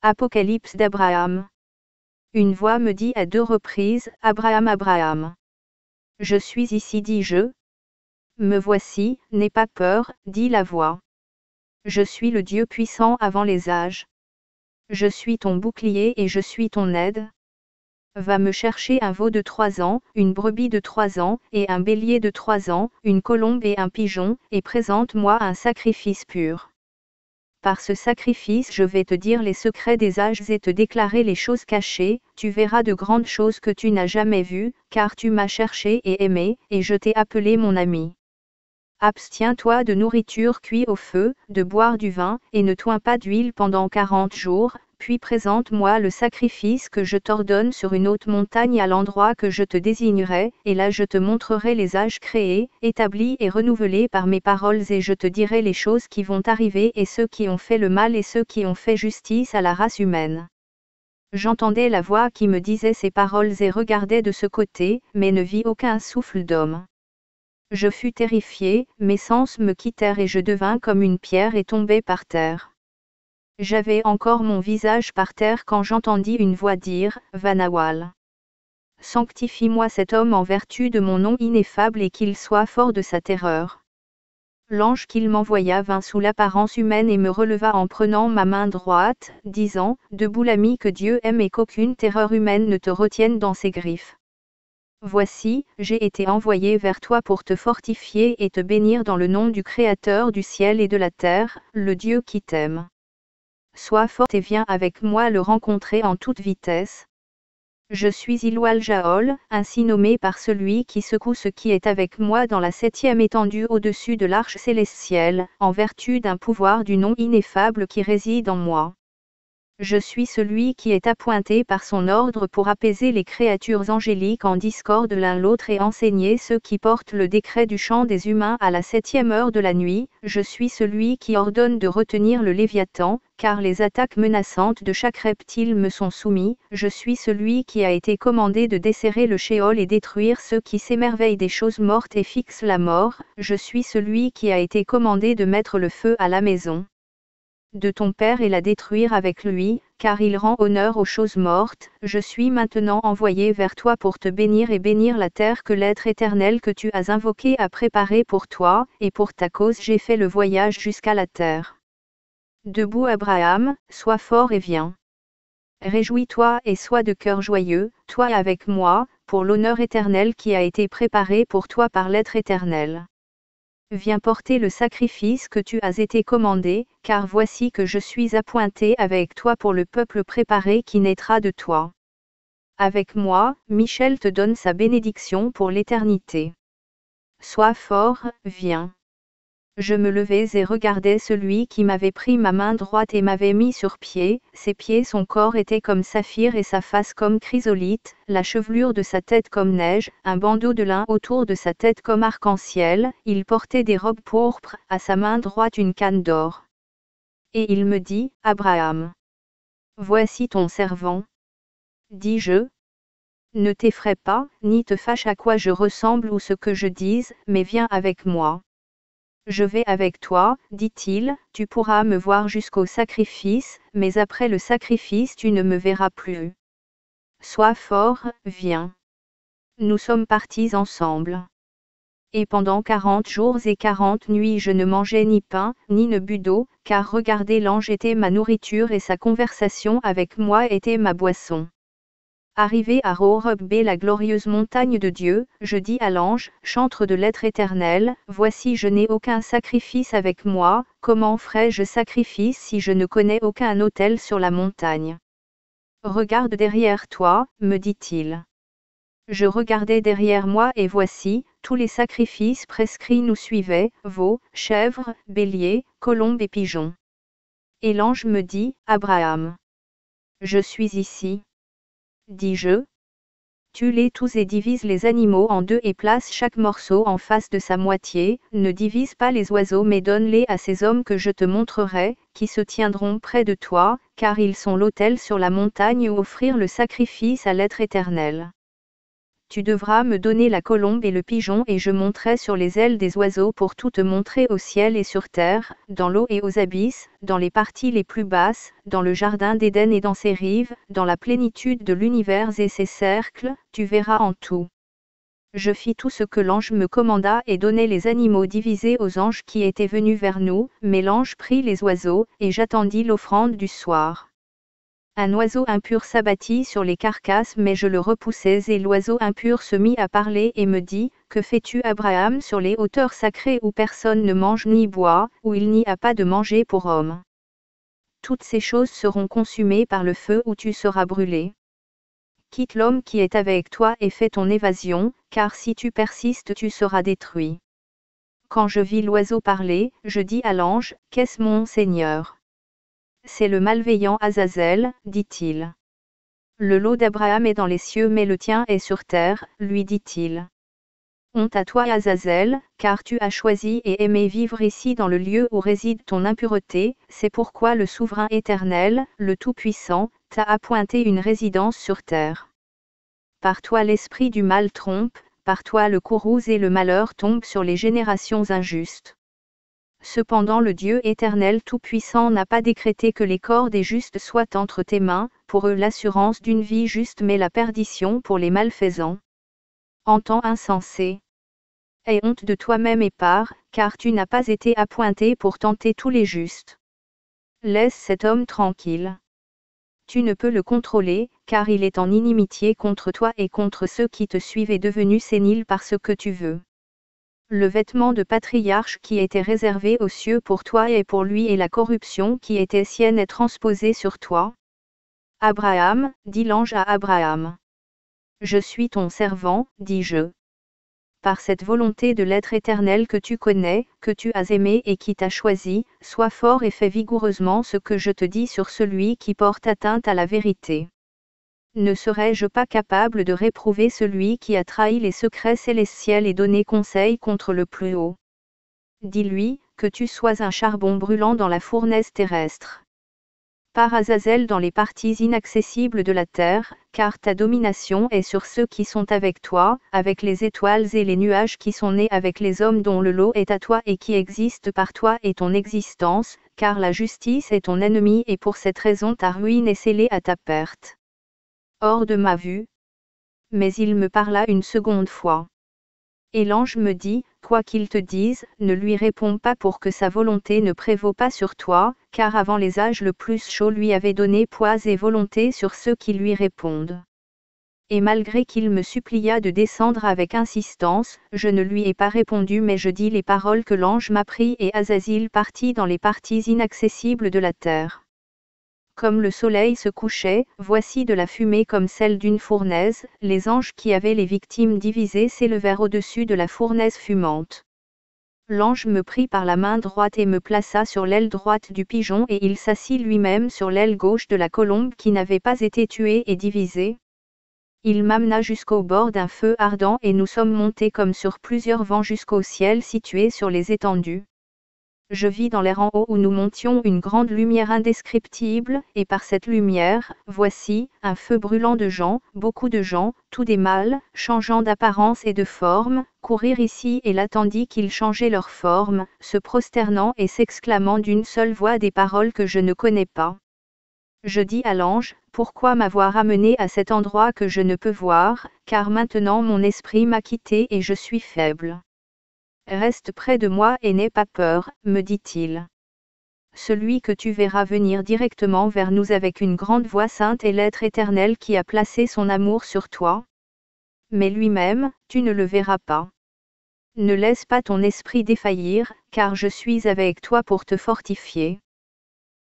Apocalypse d'Abraham. Une voix me dit à 2 reprises, Abraham, Abraham. Je suis ici, dis-je. Me voici, n'aie pas peur, dit la voix. Je suis le Dieu puissant avant les âges. Je suis ton bouclier et je suis ton aide. Va me chercher un veau de 3 ans, une brebis de 3 ans, et un bélier de 3 ans, une colombe et un pigeon, et présente-moi un sacrifice pur. Par ce sacrifice je vais te dire les secrets des âges et te déclarer les choses cachées, tu verras de grandes choses que tu n'as jamais vues, car tu m'as cherché et aimé, et je t'ai appelé mon ami. Abstiens-toi de nourriture cuite au feu, de boire du vin, et ne toins pas d'huile pendant 40 jours, puis présente-moi le sacrifice que je t'ordonne sur une haute montagne à l'endroit que je te désignerai, et là je te montrerai les âges créés, établis et renouvelés par mes paroles et je te dirai les choses qui vont arriver et ceux qui ont fait le mal et ceux qui ont fait justice à la race humaine. J'entendais la voix qui me disait ces paroles et regardais de ce côté, mais ne vis aucun souffle d'homme. Je fus terrifié, mes sens me quittèrent et je devins comme une pierre et tombai par terre. J'avais encore mon visage par terre quand j'entendis une voix dire, Vanawal. Sanctifie-moi cet homme en vertu de mon nom ineffable et qu'il soit fort de sa terreur. L'ange qu'il m'envoya vint sous l'apparence humaine et me releva en prenant ma main droite, disant, debout l'ami que Dieu aime et qu'aucune terreur humaine ne te retienne dans ses griffes. Voici, j'ai été envoyé vers toi pour te fortifier et te bénir dans le nom du Créateur du ciel et de la terre, le Dieu qui t'aime. Sois fort et viens avec moi le rencontrer en toute vitesse. Je suis Iloual Jaol, ainsi nommé par celui qui secoue ce qui est avec moi dans la 7e étendue au-dessus de l'arche célestielle, en vertu d'un pouvoir du nom ineffable qui réside en moi. Je suis celui qui est appointé par son ordre pour apaiser les créatures angéliques en discorde l'un l'autre et enseigner ceux qui portent le décret du chant des humains à la 7e heure de la nuit. Je suis celui qui ordonne de retenir le Léviathan, car les attaques menaçantes de chaque reptile me sont soumis. Je suis celui qui a été commandé de desserrer le Shéol et détruire ceux qui s'émerveillent des choses mortes et fixent la mort. Je suis celui qui a été commandé de mettre le feu à la maison de ton père et la détruire avec lui, car il rend honneur aux choses mortes. Je suis maintenant envoyé vers toi pour te bénir et bénir la terre que l'être éternel que tu as invoqué a préparé pour toi, et pour ta cause j'ai fait le voyage jusqu'à la terre. Debout Abraham, sois fort et viens. Réjouis-toi et sois de cœur joyeux, toi avec moi, pour l'honneur éternel qui a été préparé pour toi par l'être éternel. Viens porter le sacrifice que tu as été commandé, car voici que je suis appointé avec toi pour le peuple préparé qui naîtra de toi. Avec moi, Michel te donne sa bénédiction pour l'éternité. Sois fort, viens. Je me levais et regardais celui qui m'avait pris ma main droite et m'avait mis sur pied. Ses pieds, son corps était comme saphir et sa face comme chrysolite, la chevelure de sa tête comme neige, un bandeau de lin autour de sa tête comme arc-en-ciel. Il portait des robes pourpres, à sa main droite une canne d'or. Et il me dit, Abraham. Voici ton servant. Dis-je. Ne t'effraie pas, ni te fâche à quoi je ressemble ou ce que je dise, mais viens avec moi. Je vais avec toi, dit-il, tu pourras me voir jusqu'au sacrifice, mais après le sacrifice tu ne me verras plus. Sois fort, viens. Nous sommes partis ensemble. Et pendant 40 jours et 40 nuits je ne mangeai ni pain, ni ne bus d'eau, car regardez l'ange était ma nourriture et sa conversation avec moi était ma boisson. Arrivé à Horeb, la glorieuse montagne de Dieu, je dis à l'ange, chantre de l'être éternel, voici je n'ai aucun sacrifice avec moi, comment ferai-je sacrifice si je ne connais aucun autel sur la montagne? Regarde derrière toi, me dit-il. Je regardai derrière moi et voici, tous les sacrifices prescrits nous suivaient, veaux, chèvres, béliers, colombes et pigeons. Et l'ange me dit, Abraham. Je suis ici. Dis-je. Tue-les tous et divise les animaux en 2 et place chaque morceau en face de sa moitié, ne divise pas les oiseaux mais donne-les à ces hommes que je te montrerai, qui se tiendront près de toi, car ils sont l'autel sur la montagne où offrir le sacrifice à l'être éternel. tu devras me donner la colombe et le pigeon et je monterai sur les ailes des oiseaux pour tout te montrer au ciel et sur terre, dans l'eau et aux abysses, dans les parties les plus basses, dans le jardin d'Éden et dans ses rives, dans la plénitude de l'univers et ses cercles, tu verras en tout. Je fis tout ce que l'ange me commanda et donnai les animaux divisés aux anges qui étaient venus vers nous, mais l'ange prit les oiseaux, et j'attendis l'offrande du soir. Un oiseau impur s'abattit sur les carcasses mais je le repoussais et l'oiseau impur se mit à parler et me dit, que fais-tu Abraham sur les hauteurs sacrées où personne ne mange ni boit, où il n'y a pas de manger pour homme. Toutes ces choses seront consumées par le feu où tu seras brûlé. Quitte l'homme qui est avec toi et fais ton évasion, car si tu persistes tu seras détruit. Quand je vis l'oiseau parler, je dis à l'ange, qu'est-ce mon Seigneur? C'est le malveillant Azazel, dit-il. Le lot d'Abraham est dans les cieux mais le tien est sur terre, lui dit-il. Honte à toi Azazel, car tu as choisi et aimé vivre ici dans le lieu où réside ton impureté, c'est pourquoi le souverain éternel, le Tout-Puissant, t'a appointé une résidence sur terre. Par toi l'esprit du mal trompe, par toi le courroux et le malheur tombent sur les générations injustes. Cependant le Dieu éternel tout-puissant n'a pas décrété que les corps des justes soient entre tes mains, pour eux l'assurance d'une vie juste mais la perdition pour les malfaisants. Entends insensé. Aie honte de toi-même et pars, car tu n'as pas été appointé pour tenter tous les justes. Laisse cet homme tranquille. Tu ne peux le contrôler, car il est en inimitié contre toi et contre ceux qui te suivent et devenu sénile parce que tu veux. Le vêtement de patriarche qui était réservé aux cieux pour toi et pour lui et la corruption qui était sienne est transposée sur toi. Abraham, dit l'ange à Abraham. Je suis ton servant, dis-je. Par cette volonté de l'être éternel que tu connais, que tu as aimé et qui t'a choisi, sois fort et fais vigoureusement ce que je te dis sur celui qui porte atteinte à la vérité. Ne serais-je pas capable de réprouver celui qui a trahi les secrets célestiels et donné conseil contre le plus haut? Dis-lui, que tu sois un charbon brûlant dans la fournaise terrestre. Par Azazel dans les parties inaccessibles de la terre, car ta domination est sur ceux qui sont avec toi, avec les étoiles et les nuages qui sont nés avec les hommes dont le lot est à toi et qui existent par toi et ton existence, car la justice est ton ennemi et pour cette raison ta ruine est scellée à ta perte. Hors de ma vue. Mais il me parla une seconde fois. Et l'ange me dit, quoi qu'il te dise, ne lui réponds pas pour que sa volonté ne prévaut pas sur toi, car avant les âges le plus chaud lui avait donné poids et volonté sur ceux qui lui répondent. Et malgré qu'il me supplia de descendre avec insistance, je ne lui ai pas répondu mais je dis les paroles que l'ange m'apprit et Azazil partit dans les parties inaccessibles de la terre. Comme le soleil se couchait, voici de la fumée comme celle d'une fournaise, les anges qui avaient les victimes divisées s'élevèrent au-dessus de la fournaise fumante. L'ange me prit par la main droite et me plaça sur l'aile droite du pigeon et il s'assit lui-même sur l'aile gauche de la colombe qui n'avait pas été tuée et divisée. Il m'amena jusqu'au bord d'un feu ardent et nous sommes montés comme sur plusieurs vents jusqu'au ciel situé sur les étendues. Je vis dans l'air en haut où nous montions une grande lumière indescriptible, et par cette lumière, voici, un feu brûlant de gens, beaucoup de gens, tous des mâles, changeant d'apparence et de forme, courir ici et là tandis qu'ils changeaient leur forme, se prosternant et s'exclamant d'une seule voix des paroles que je ne connais pas. Je dis à l'ange, pourquoi m'avoir amené à cet endroit que je ne peux voir, car maintenant mon esprit m'a quitté et je suis faible. Reste près de moi et n'aie pas peur, me dit-il. Celui que tu verras venir directement vers nous avec une grande voix sainte est l'être éternel qui a placé son amour sur toi. Mais lui-même, tu ne le verras pas. Ne laisse pas ton esprit défaillir, car je suis avec toi pour te fortifier.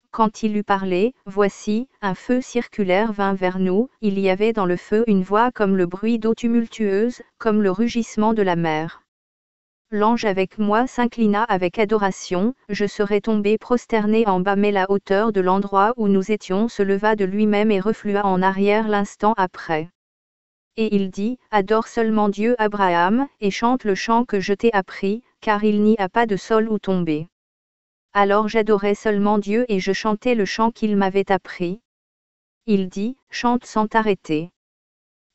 Quand il eut parlé, voici, un feu circulaire vint vers nous, il y avait dans le feu une voix comme le bruit d'eau tumultueuse, comme le rugissement de la mer. L'ange avec moi s'inclina avec adoration, je serais tombé prosterné en bas mais la hauteur de l'endroit où nous étions se leva de lui-même et reflua en arrière l'instant après. Et il dit, adore seulement Dieu Abraham, et chante le chant que je t'ai appris, car il n'y a pas de sol où tomber. Alors j'adorais seulement Dieu et je chantais le chant qu'il m'avait appris. Il dit, chante sans t'arrêter.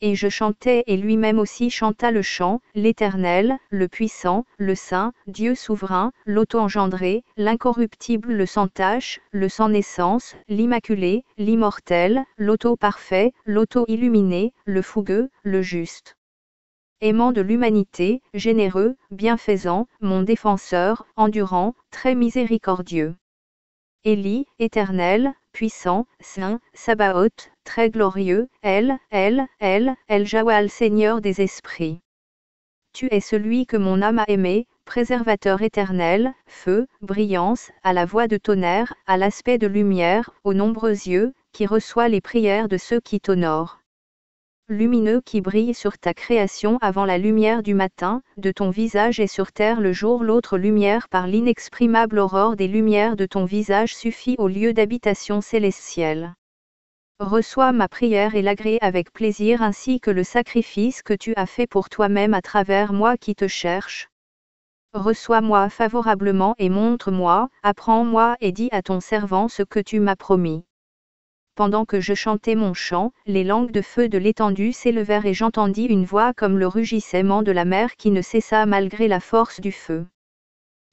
Et je chantais et lui-même aussi chanta le chant, l'Éternel, le puissant, le saint, Dieu souverain, l'auto-engendré, l'incorruptible, le sans tache, le sans naissance, l'immaculé, l'immortel, l'auto-parfait, l'auto-illuminé, le fougueux, le juste. Aimant de l'humanité, généreux, bienfaisant, mon défenseur, endurant, très miséricordieux. Élie, éternel, puissant, saint, Sabaoth, très glorieux, El Jawal, Seigneur des esprits. Tu es celui que mon âme a aimé, préservateur éternel, feu, brillance, à la voix de tonnerre, à l'aspect de lumière, aux nombreux yeux, qui reçoit les prières de ceux qui t'honorent. Lumineux qui brille sur ta création avant la lumière du matin, de ton visage est sur terre le jour, l'autre lumière par l'inexprimable aurore des lumières de ton visage suffit au lieu d'habitation célestielle. Reçois ma prière et l'agrée avec plaisir ainsi que le sacrifice que tu as fait pour toi-même à travers moi qui te cherche. Reçois-moi favorablement et montre-moi, apprends-moi et dis à ton servant ce que tu m'as promis. Pendant que je chantais mon chant, les langues de feu de l'étendue s'élevèrent et j'entendis une voix comme le rugissement de la mer qui ne cessa malgré la force du feu.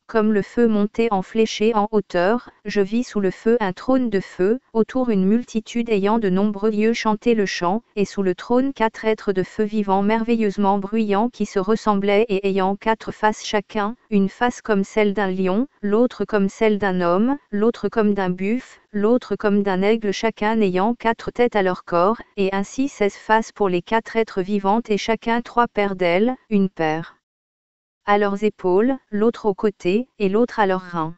Comme le feu montait en fléché en hauteur, je vis sous le feu un trône de feu, autour une multitude ayant de nombreux yeux chanter le chant, et sous le trône 4 êtres de feu vivants merveilleusement bruyants qui se ressemblaient et ayant 4 faces chacun, une face comme celle d'un lion, l'autre comme celle d'un homme, l'autre comme d'un buffle, l'autre comme d'un aigle, chacun ayant 4 têtes à leur corps, et ainsi 16 faces pour les 4 êtres vivants et chacun 3 paires d'ailes, une paire à leurs épaules, l'autre aux côtés, et l'autre à leurs reins.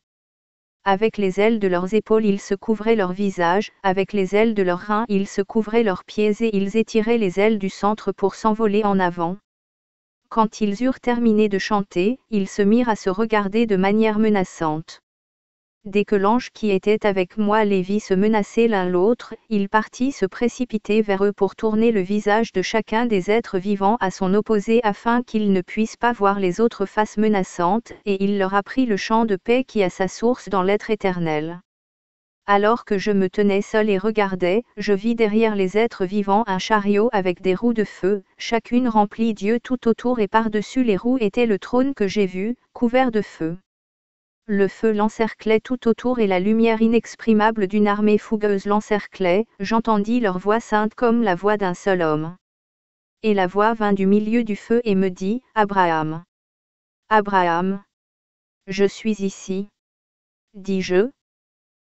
Avec les ailes de leurs épaules ils se couvraient leur visage, avec les ailes de leurs reins ils se couvraient leurs pieds et ils étiraient les ailes du centre pour s'envoler en avant. Quand ils eurent terminé de chanter, ils se mirent à se regarder de manière menaçante. Dès que l'ange qui était avec moi les vit se menacer l'un l'autre, il partit se précipiter vers eux pour tourner le visage de chacun des êtres vivants à son opposé afin qu'ils ne puissent pas voir les autres faces menaçantes, et il leur apprit le chant de paix qui a sa source dans l'être éternel. Alors que je me tenais seul et regardais, je vis derrière les êtres vivants un chariot avec des roues de feu, chacune remplie d'yeux tout autour et par-dessus les roues était le trône que j'ai vu, couvert de feu. Le feu l'encerclait tout autour et la lumière inexprimable d'une armée fougueuse l'encerclait, j'entendis leur voix sainte comme la voix d'un seul homme. Et la voix vint du milieu du feu et me dit, Abraham. Abraham. Je suis ici. Dis-je.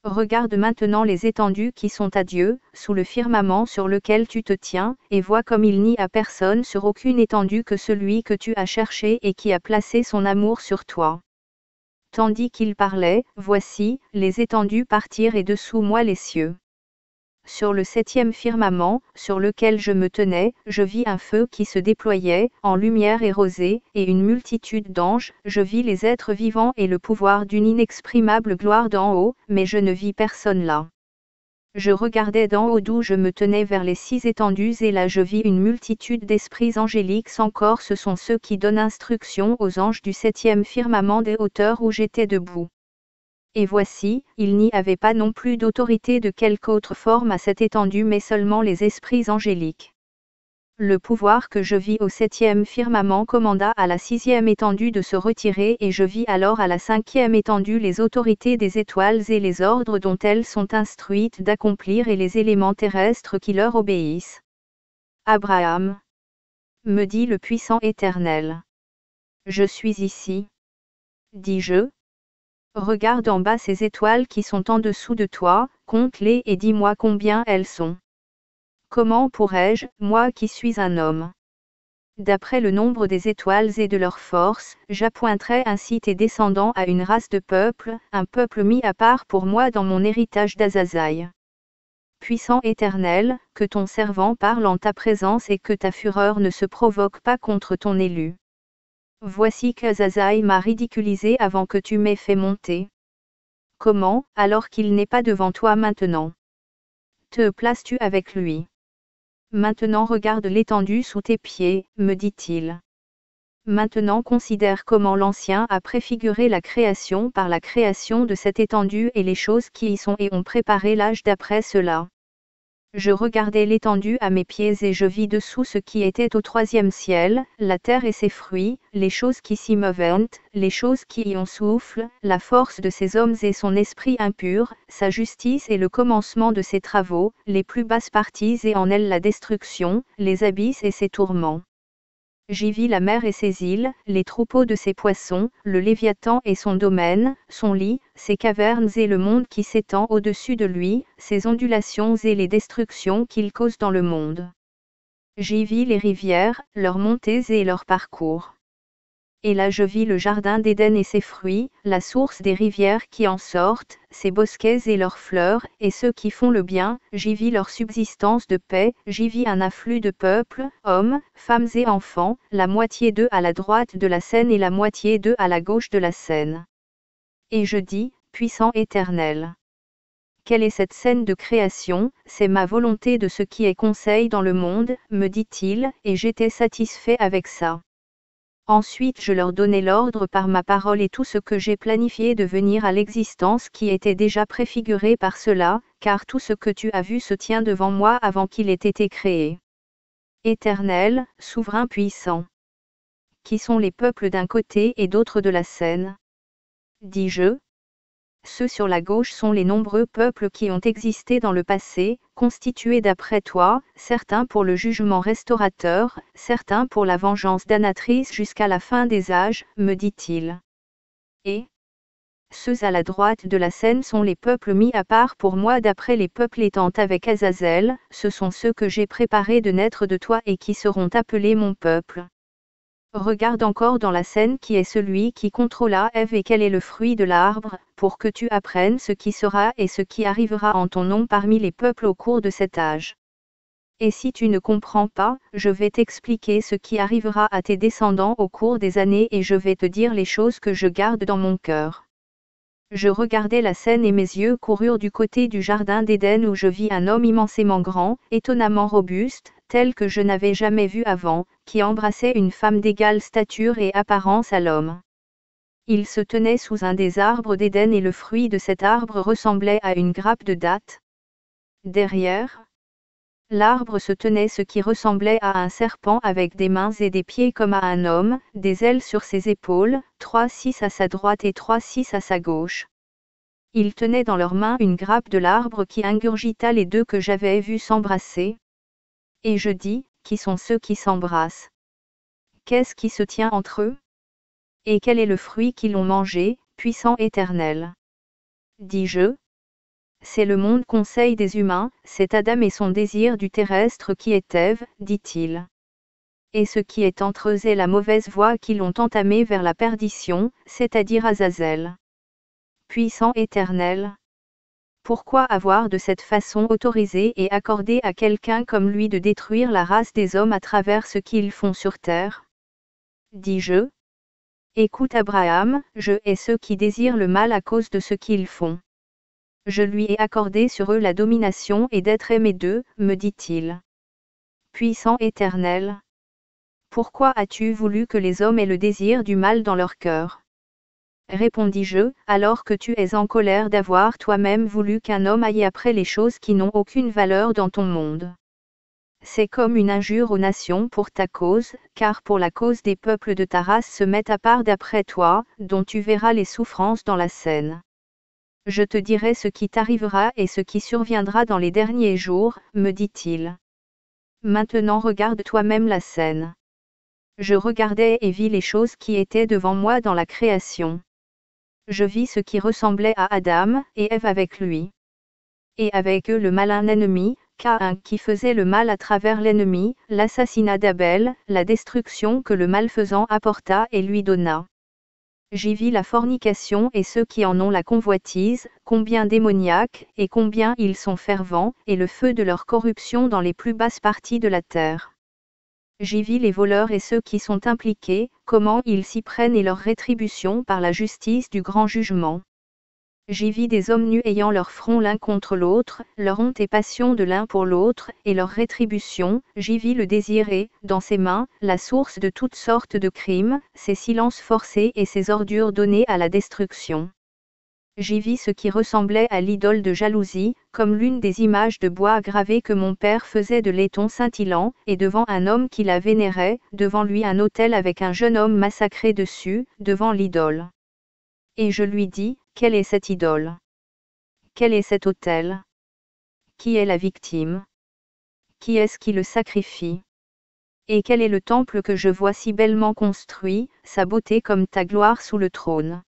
Regarde maintenant les étendues qui sont à Dieu, sous le firmament sur lequel tu te tiens, et vois comme il n'y a personne sur aucune étendue que celui que tu as cherché et qui a placé son amour sur toi. Tandis qu'il parlait, voici, les étendues partirent et dessous moi les cieux. Sur le 7e firmament, sur lequel je me tenais, je vis un feu qui se déployait, en lumière et rosée, et une multitude d'anges, je vis les êtres vivants et le pouvoir d'une inexprimable gloire d'en haut, mais je ne vis personne là. Je regardais d'en haut d'où je me tenais vers les 6 étendues et là je vis une multitude d'esprits angéliques encore, ce sont ceux qui donnent instruction aux anges du 7e firmament des hauteurs où j'étais debout. Et voici, il n'y avait pas non plus d'autorité de quelque autre forme à cette étendue mais seulement les esprits angéliques. Le pouvoir que je vis au 7e firmament commanda à la 6e étendue de se retirer et je vis alors à la 5e étendue les autorités des étoiles et les ordres dont elles sont instruites d'accomplir et les éléments terrestres qui leur obéissent. Abraham. Me dit le puissant éternel. Je suis ici. Dis-je. Regarde en bas ces étoiles qui sont en dessous de toi, compte-les et dis-moi combien elles sont. Comment pourrais-je, moi qui suis un homme? D'après le nombre des étoiles et de leur force, j'appointerai ainsi tes descendants à une race de peuple, un peuple mis à part pour moi dans mon héritage d'Azazaï. Puissant éternel, que ton servant parle en ta présence et que ta fureur ne se provoque pas contre ton élu. Voici qu'Azazaï m'a ridiculisé avant que tu m'aies fait monter. Comment, alors qu'il n'est pas devant toi maintenant? Te places-tu avec lui? Maintenant regarde l'étendue sous tes pieds, me dit-il. Maintenant considère comment l'Ancien a préfiguré la création par la création de cette étendue et les choses qui y sont et ont préparé l'âge d'après cela. Je regardai l'étendue à mes pieds et je vis dessous ce qui était au troisième ciel, la terre et ses fruits, les choses qui s'y meuvent, les choses qui y ont souffle, la force de ses hommes et son esprit impur, sa justice et le commencement de ses travaux, les plus basses parties et en elles la destruction, les abysses et ses tourments. J'y vis la mer et ses îles, les troupeaux de ses poissons, le Léviathan et son domaine, son lit, ses cavernes et le monde qui s'étend au-dessus de lui, ses ondulations et les destructions qu'il cause dans le monde. J'y vis les rivières, leurs montées et leurs parcours. Et là je vis le jardin d'Éden et ses fruits, la source des rivières qui en sortent, ses bosquets et leurs fleurs, et ceux qui font le bien, j'y vis leur subsistance de paix, j'y vis un afflux de peuples, hommes, femmes et enfants, la moitié d'eux à la droite de la Seine et la moitié d'eux à la gauche de la Seine. Et je dis, puissant Éternel. Quelle est cette scène de création? C'est ma volonté de ce qui est conseil dans le monde, me dit-il, et j'étais satisfait avec ça. Ensuite je leur donnai l'ordre par ma parole et tout ce que j'ai planifié de venir à l'existence qui était déjà préfiguré par cela, car tout ce que tu as vu se tient devant moi avant qu'il ait été créé. Éternel, souverain puissant. Qui sont les peuples d'un côté et d'autre de la Seine? Dis-je. Ceux sur la gauche sont les nombreux peuples qui ont existé dans le passé, constitués d'après toi, certains pour le jugement restaurateur, certains pour la vengeance damnatrice jusqu'à la fin des âges, me dit-il. Et ceux à la droite de la Seine sont les peuples mis à part pour moi d'après les peuples étant avec Azazel, ce sont ceux que j'ai préparés de naître de toi et qui seront appelés mon peuple. Regarde encore dans la Seine qui est celui qui contrôla Ève et quel est le fruit de l'arbre, pour que tu apprennes ce qui sera et ce qui arrivera en ton nom parmi les peuples au cours de cet âge. Et si tu ne comprends pas, je vais t'expliquer ce qui arrivera à tes descendants au cours des années et je vais te dire les choses que je garde dans mon cœur. Je regardai la Seine et mes yeux coururent du côté du jardin d'Éden où je vis un homme immensément grand, étonnamment robuste, tel que je n'avais jamais vu avant, qui embrassait une femme d'égale stature et apparence à l'homme. Il se tenait sous un des arbres d'Éden et le fruit de cet arbre ressemblait à une grappe de dattes. Derrière l'arbre se tenait ce qui ressemblait à un serpent avec des mains et des pieds comme à un homme, des ailes sur ses épaules, 3-6 à sa droite et 3-6 à sa gauche. Ils tenaient dans leurs mains une grappe de l'arbre qui ingurgita les deux que j'avais vus s'embrasser. Et je dis, qui sont ceux qui s'embrassent? Qu'est-ce qui se tient entre eux? Et quel est le fruit qu'ils ont mangé, puissant Éternel? Dis-je. C'est le monde conseil des humains, c'est Adam et son désir du terrestre qui est Ève, dit-il. Et ce qui est entre eux est la mauvaise voie qui l'ont entamé vers la perdition, c'est-à-dire Azazel. Puissant Éternel. Pourquoi avoir de cette façon autorisé et accordé à quelqu'un comme lui de détruire la race des hommes à travers ce qu'ils font sur terre? Dis-je. Écoute Abraham, je hais ceux qui désirent le mal à cause de ce qu'ils font. Je lui ai accordé sur eux la domination et d'être aimé d'eux, me dit-il. Puissant Éternel. Pourquoi as-tu voulu que les hommes aient le désir du mal dans leur cœur? Répondis-je, alors que tu es en colère d'avoir toi-même voulu qu'un homme aille après les choses qui n'ont aucune valeur dans ton monde. C'est comme une injure aux nations pour ta cause, car pour la cause des peuples de ta race se mettent à part d'après toi, dont tu verras les souffrances dans la Seine. Je te dirai ce qui t'arrivera et ce qui surviendra dans les derniers jours, me dit-il. Maintenant regarde toi-même la Seine. Je regardai et vis les choses qui étaient devant moi dans la création. Je vis ce qui ressemblait à Adam et Ève avec lui. Et avec eux le malin ennemi, Caïn qui faisait le mal à travers l'ennemi, l'assassinat d'Abel, la destruction que le malfaisant apporta et lui donna. J'y vis la fornication et ceux qui en ont la convoitise, combien démoniaques, et combien ils sont fervents, et le feu de leur corruption dans les plus basses parties de la terre. J'y vis les voleurs et ceux qui sont impliqués, comment ils s'y prennent et leur rétribution par la justice du grand jugement. J'y vis des hommes nus ayant leur front l'un contre l'autre, leur honte et passion de l'un pour l'autre, et leur rétribution, j'y vis le désir et, dans ses mains, la source de toutes sortes de crimes, ses silences forcés et ses ordures données à la destruction. J'y vis ce qui ressemblait à l'idole de jalousie, comme l'une des images de bois gravées que mon père faisait de laiton scintillant, et devant un homme qui la vénérait, devant lui un autel avec un jeune homme massacré dessus, devant l'idole. Et je lui dis, quelle est cette idole? Quel est cet autel? Qui est la victime? Qui est-ce qui le sacrifie? Et quel est le temple que je vois si bellement construit, sa beauté comme ta gloire sous le trône?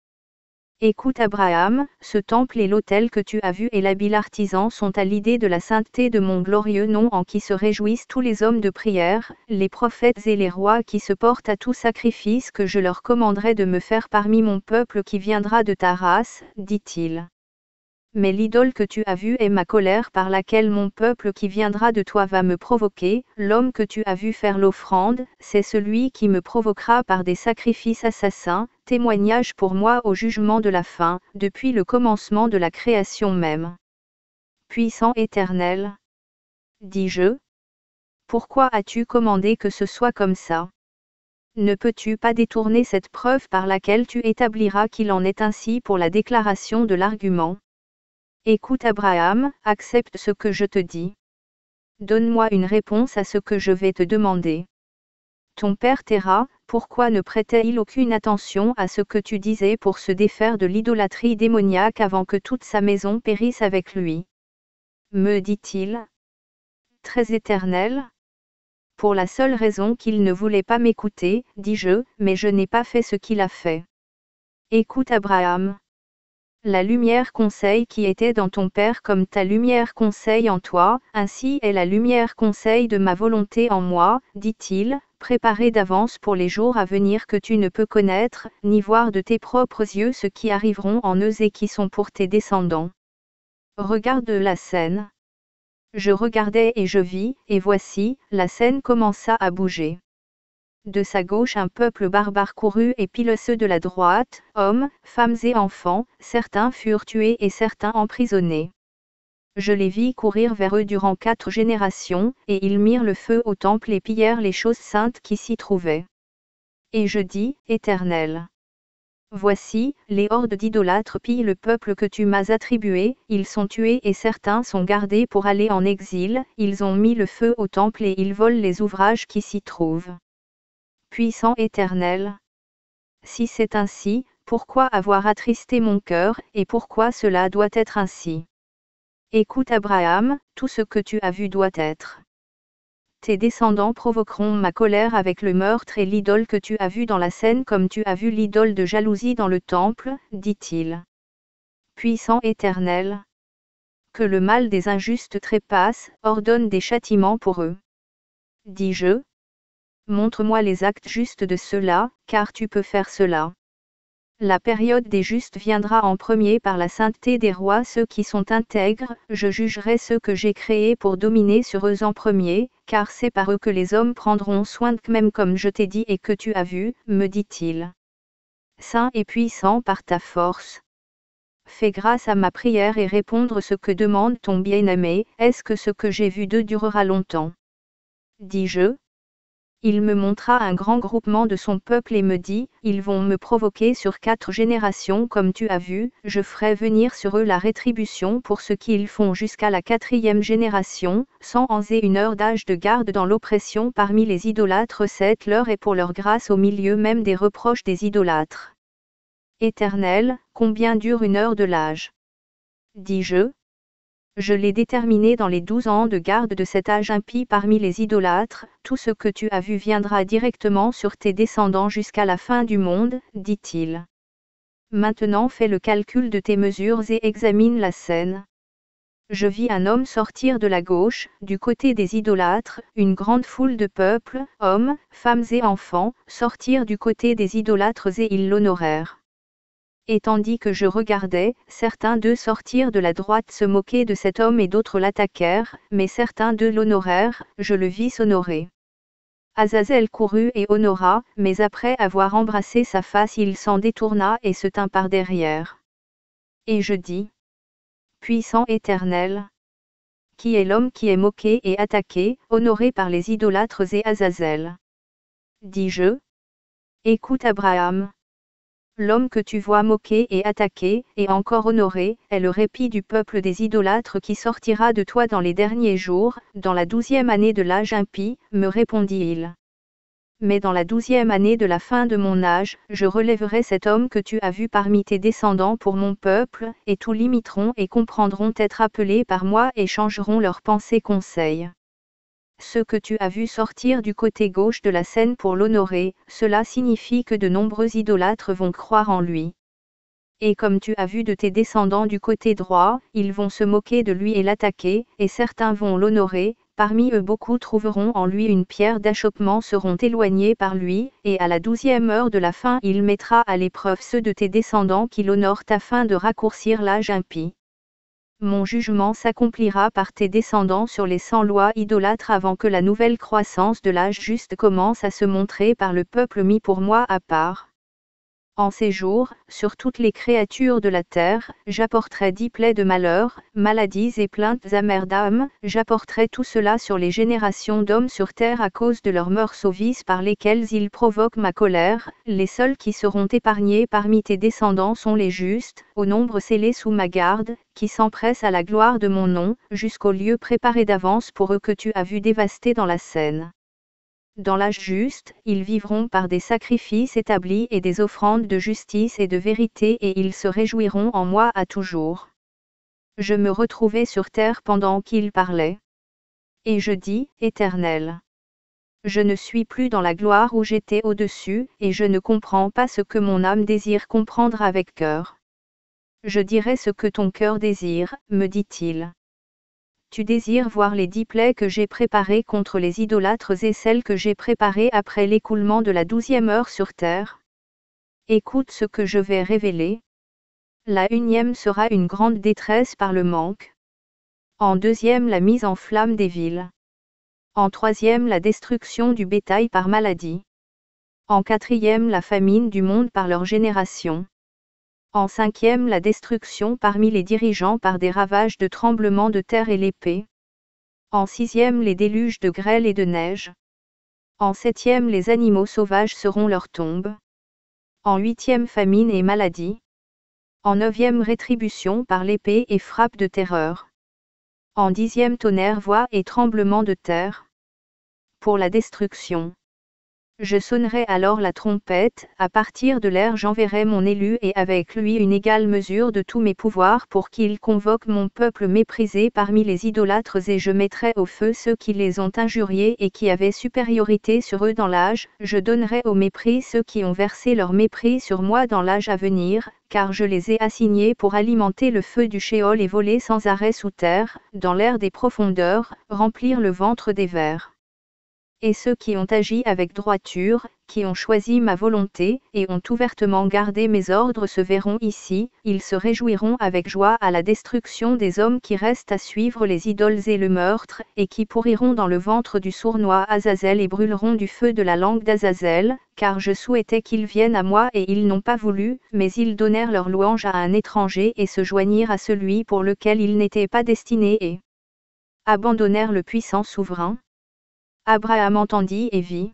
Écoute Abraham, ce temple et l'autel que tu as vu et l'habile artisan sont à l'idée de la sainteté de mon glorieux nom en qui se réjouissent tous les hommes de prière, les prophètes et les rois qui se portent à tout sacrifice que je leur commanderai de me faire parmi mon peuple qui viendra de ta race, dit-il. Mais l'idole que tu as vue est ma colère par laquelle mon peuple qui viendra de toi va me provoquer, l'homme que tu as vu faire l'offrande, c'est celui qui me provoquera par des sacrifices assassins, témoignage pour moi au jugement de la fin, depuis le commencement de la création même. Puissant Éternel, dis-je, pourquoi as-tu commandé que ce soit comme ça? Ne peux-tu pas détourner cette preuve par laquelle tu établiras qu'il en est ainsi pour la déclaration de l'argument? Écoute Abraham, accepte ce que je te dis. Donne-moi une réponse à ce que je vais te demander. Ton père Téra, pourquoi ne prêtait-il aucune attention à ce que tu disais pour se défaire de l'idolâtrie démoniaque avant que toute sa maison périsse avec lui? Me dit-il. Très éternel. Pour la seule raison qu'il ne voulait pas m'écouter, dis-je, mais je n'ai pas fait ce qu'il a fait. Écoute Abraham. La lumière conseille qui était dans ton Père comme ta lumière conseille en toi, ainsi est la lumière conseille de ma volonté en moi, dit-il, préparée d'avance pour les jours à venir que tu ne peux connaître, ni voir de tes propres yeux ce qui arriveront en eux et qui sont pour tes descendants. Regarde la scène. Je regardais et je vis, et voici, la scène commença à bouger. De sa gauche un peuple barbare courut et pilla ceux de la droite, hommes, femmes et enfants, certains furent tués et certains emprisonnés. Je les vis courir vers eux durant 4 générations, et ils mirent le feu au temple et pillèrent les choses saintes qui s'y trouvaient. Et je dis, Éternel, voici, les hordes d'idolâtres pillent le peuple que tu m'as attribué, ils sont tués et certains sont gardés pour aller en exil, ils ont mis le feu au temple et ils volent les ouvrages qui s'y trouvent. Puissant Éternel. Si c'est ainsi, pourquoi avoir attristé mon cœur, et pourquoi cela doit être ainsi? Écoute Abraham, tout ce que tu as vu doit être. Tes descendants provoqueront ma colère avec le meurtre et l'idole que tu as vu dans la scène comme tu as vu l'idole de jalousie dans le temple, dit-il. Puissant Éternel. Que le mal des injustes trépasse, ordonne des châtiments pour eux. Dis-je. Montre-moi les actes justes de ceux-là, car tu peux faire cela. La période des justes viendra en premier par la sainteté des rois, ceux qui sont intègres, je jugerai ceux que j'ai créés pour dominer sur eux en premier, car c'est par eux que les hommes prendront soin de même comme je t'ai dit et que tu as vu, me dit-il. Saint et puissant par ta force. Fais grâce à ma prière et répondre ce que demande ton bien-aimé, est-ce que ce que j'ai vu d'eux durera longtemps? Dis-je. Il me montra un grand groupement de son peuple et me dit, ils vont me provoquer sur 4 générations comme tu as vu, je ferai venir sur eux la rétribution pour ce qu'ils font jusqu'à la 4e génération, 100 ans et 1 heure d'âge de garde dans l'oppression parmi les idolâtres, cette leur est pour leur grâce au milieu même des reproches des idolâtres. Éternel, combien dure 1 heure de l'âge? Dis-je. Je l'ai déterminé dans les 12 ans de garde de cet âge impie parmi les idolâtres, tout ce que tu as vu viendra directement sur tes descendants jusqu'à la fin du monde, dit-il. Maintenant fais le calcul de tes mesures et examine la scène. Je vis un homme sortir de la gauche, du côté des idolâtres, une grande foule de peuple, hommes, femmes et enfants, sortir du côté des idolâtres et ils l'honorèrent. Et tandis que je regardais, certains d'eux sortirent de la droite se moquer de cet homme et d'autres l'attaquèrent, mais certains d'eux l'honorèrent, je le vis s'honorer. Azazel courut et honora, mais après avoir embrassé sa face il s'en détourna et se tint par derrière. Et je dis, puissant Éternel, qui est l'homme qui est moqué et attaqué, honoré par les idolâtres et Azazel? Dis-je. Écoute Abraham. l'homme que tu vois moqué et attaqué, et encore honoré, est le répit du peuple des idolâtres qui sortira de toi dans les derniers jours, dans la 12e année de l'âge impie, me répondit-il. Mais dans la 12e année de la fin de mon âge, je relèverai cet homme que tu as vu parmi tes descendants pour mon peuple, et tous l'imiteront et comprendront être appelés par moi et changeront leurs pensées conseils. Ce que tu as vu sortir du côté gauche de la scène pour l'honorer, cela signifie que de nombreux idolâtres vont croire en lui. Et comme tu as vu de tes descendants du côté droit, ils vont se moquer de lui et l'attaquer, et certains vont l'honorer, parmi eux beaucoup trouveront en lui une pierre d'achoppement, seront éloignés par lui, et à la 12e heure de la fin il mettra à l'épreuve ceux de tes descendants qui l'honorent afin de raccourcir l'âge impie. Mon jugement s'accomplira par tes descendants sur les 100 lois idolâtres avant que la nouvelle croissance de l'âge juste commence à se montrer par le peuple mis pour moi à part. En ces jours, sur toutes les créatures de la terre, j'apporterai 10 plaies de malheur, maladies et plaintes amères d'âme, j'apporterai tout cela sur les générations d'hommes sur terre à cause de leurs mœurs aux vices par lesquels ils provoquent ma colère. Les seuls qui seront épargnés parmi tes descendants sont les justes, au nombre scellés sous ma garde, qui s'empressent à la gloire de mon nom, jusqu'au lieu préparé d'avance pour eux que tu as vu dévasté dans la Seine. Dans l'âge juste, ils vivront par des sacrifices établis et des offrandes de justice et de vérité et ils se réjouiront en moi à toujours. Je me retrouvai sur terre pendant qu'il parlait. Et je dis, Éternel. Je ne suis plus dans la gloire où j'étais au-dessus, et je ne comprends pas ce que mon âme désire comprendre avec cœur. Je dirai ce que ton cœur désire, me dit-il. Tu désires voir les 10 plaies que j'ai préparées contre les idolâtres et celles que j'ai préparées après l'écoulement de la 12e heure sur terre. Écoute ce que je vais révéler. La 1e sera une grande détresse par le manque. En 2e la mise en flamme des villes. En 3e la destruction du bétail par maladie. En 4e la famine du monde par leur génération. En 5e la destruction parmi les dirigeants par des ravages de tremblements de terre et l'épée. En 6e les déluges de grêle et de neige. En 7e les animaux sauvages seront leur tombe. En 8e famine et maladie. En 9e rétribution par l'épée et frappe de terreur. En 10e tonnerre voix et tremblement de terre. Pour la destruction. Je sonnerai alors la trompette, à partir de l'air j'enverrai mon élu et avec lui une égale mesure de tous mes pouvoirs pour qu'il convoque mon peuple méprisé parmi les idolâtres et je mettrai au feu ceux qui les ont injuriés et qui avaient supériorité sur eux dans l'âge, je donnerai au mépris ceux qui ont versé leur mépris sur moi dans l'âge à venir, car je les ai assignés pour alimenter le feu du Shéol et voler sans arrêt sous terre, dans l'air des profondeurs, remplir le ventre des vers. Et ceux qui ont agi avec droiture, qui ont choisi ma volonté, et ont ouvertement gardé mes ordres se verront ici, ils se réjouiront avec joie à la destruction des hommes qui restent à suivre les idoles et le meurtre, et qui pourriront dans le ventre du sournois Azazel et brûleront du feu de la langue d'Azazel, car je souhaitais qu'ils viennent à moi et ils n'ont pas voulu, mais ils donnèrent leur louange à un étranger et se joignirent à celui pour lequel ils n'étaient pas destinés et abandonnèrent le puissant souverain. Abraham entendit et vit.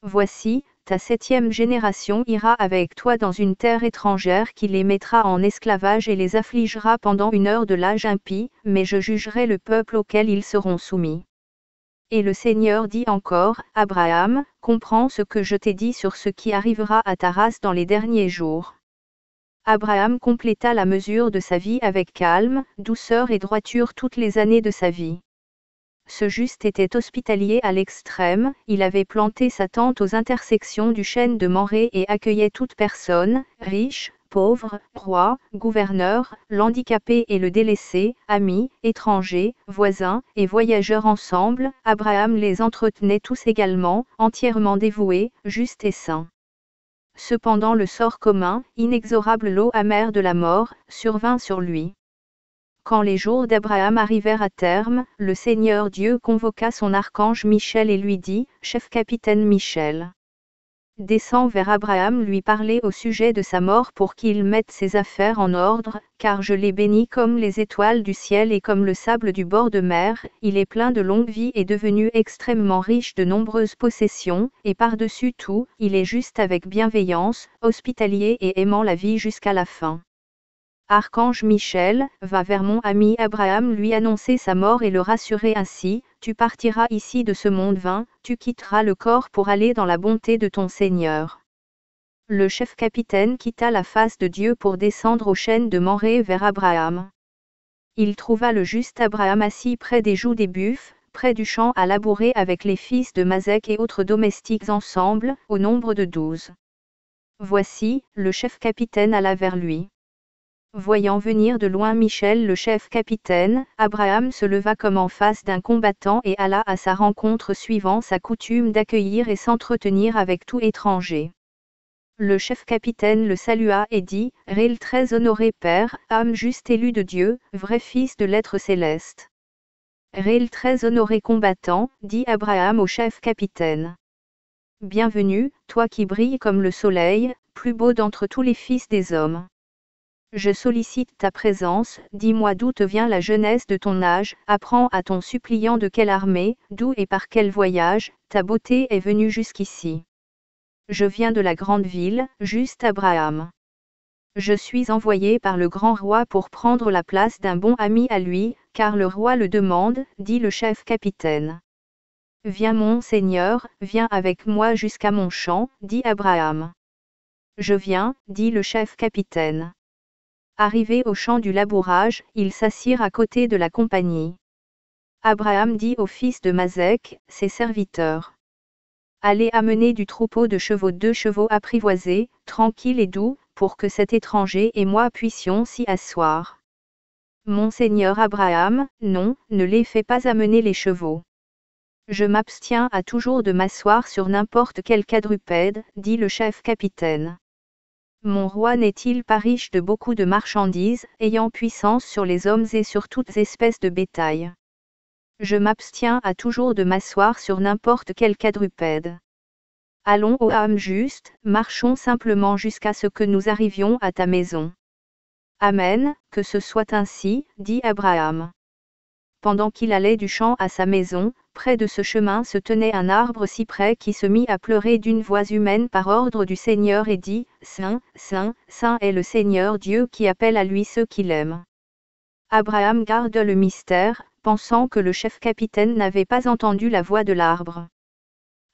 Voici, ta 7e génération ira avec toi dans une terre étrangère qui les mettra en esclavage et les affligera pendant 1 heure de l'âge impie, mais je jugerai le peuple auquel ils seront soumis. Et le Seigneur dit encore, Abraham, comprends ce que je t'ai dit sur ce qui arrivera à ta race dans les derniers jours. Abraham compléta la mesure de sa vie avec calme, douceur et droiture toutes les années de sa vie. Ce juste était hospitalier à l'extrême, il avait planté sa tente aux intersections du chêne de Mamré et accueillait toute personne, riche, pauvre, roi, gouverneur, l'handicapé et le délaissé, amis, étrangers, voisins et voyageurs ensemble, Abraham les entretenait tous également, entièrement dévoués, justes et saints. Cependant le sort commun, inexorable l'eau amère de la mort, survint sur lui. Quand les jours d'Abraham arrivèrent à terme, le Seigneur Dieu convoqua son archange Michel et lui dit, Chef capitaine Michel. descends vers Abraham lui parler au sujet de sa mort pour qu'il mette ses affaires en ordre, car je l'ai béni comme les étoiles du ciel et comme le sable du bord de mer, il est plein de longue vie et devenu extrêmement riche de nombreuses possessions, et par-dessus tout, il est juste avec bienveillance, hospitalier et aimant la vie jusqu'à la fin. Archange Michel, va vers mon ami Abraham lui annoncer sa mort et le rassurer ainsi, tu partiras ici de ce monde vain, tu quitteras le corps pour aller dans la bonté de ton Seigneur. Le chef-capitaine quitta la face de Dieu pour descendre aux chênes de Mamré vers Abraham. Il trouva le juste Abraham assis près des jougs des buffles, près du champ à labourer avec les fils de Mazek et autres domestiques ensemble, au nombre de 12. Voici, le chef-capitaine alla vers lui. Voyant venir de loin Michel le chef-capitaine, Abraham se leva comme en face d'un combattant et alla à sa rencontre suivant sa coutume d'accueillir et s'entretenir avec tout étranger. Le chef-capitaine le salua et dit, « Rél très honoré Père, âme juste élue de Dieu, vrai Fils de l'être céleste. » Rél très honoré combattant, dit Abraham au chef-capitaine. « Bienvenue, toi qui brilles comme le soleil, plus beau d'entre tous les fils des hommes. Je sollicite ta présence, dis-moi d'où te vient la jeunesse de ton âge, apprends à ton suppliant de quelle armée, d'où et par quel voyage, ta beauté est venue jusqu'ici. Je viens de la grande ville, juste Abraham. Je suis envoyé par le grand roi pour prendre la place d'un bon ami à lui, car le roi le demande, dit le chef-capitaine. Viens mon Seigneur, viens avec moi jusqu'à mon champ, dit Abraham. Je viens, dit le chef-capitaine. Arrivés au champ du labourage, ils s'assirent à côté de la compagnie. Abraham dit aux fils de Mazek, ses serviteurs. Allez amener du troupeau de chevaux 2 chevaux apprivoisés, tranquilles et doux, pour que cet étranger et moi puissions s'y asseoir. Monseigneur Abraham, non, ne les fais pas amener les chevaux. Je m'abstiens à toujours de m'asseoir sur n'importe quel quadrupède, dit le chef-capitaine. Mon roi n'est-il pas riche de beaucoup de marchandises, ayant puissance sur les hommes et sur toutes espèces de bétail? Je m'abstiens à toujours de m'asseoir sur n'importe quel quadrupède. Allons ô âme juste, marchons simplement jusqu'à ce que nous arrivions à ta maison. Amen, que ce soit ainsi, dit Abraham. Pendant qu'il allait du champ à sa maison, près de ce chemin se tenait un arbre cyprès qui se mit à pleurer d'une voix humaine par ordre du Seigneur et dit, « Saint, Saint, Saint est le Seigneur Dieu qui appelle à lui ceux qui l'aiment. » Abraham garde le mystère, pensant que le chef-capitaine n'avait pas entendu la voix de l'arbre.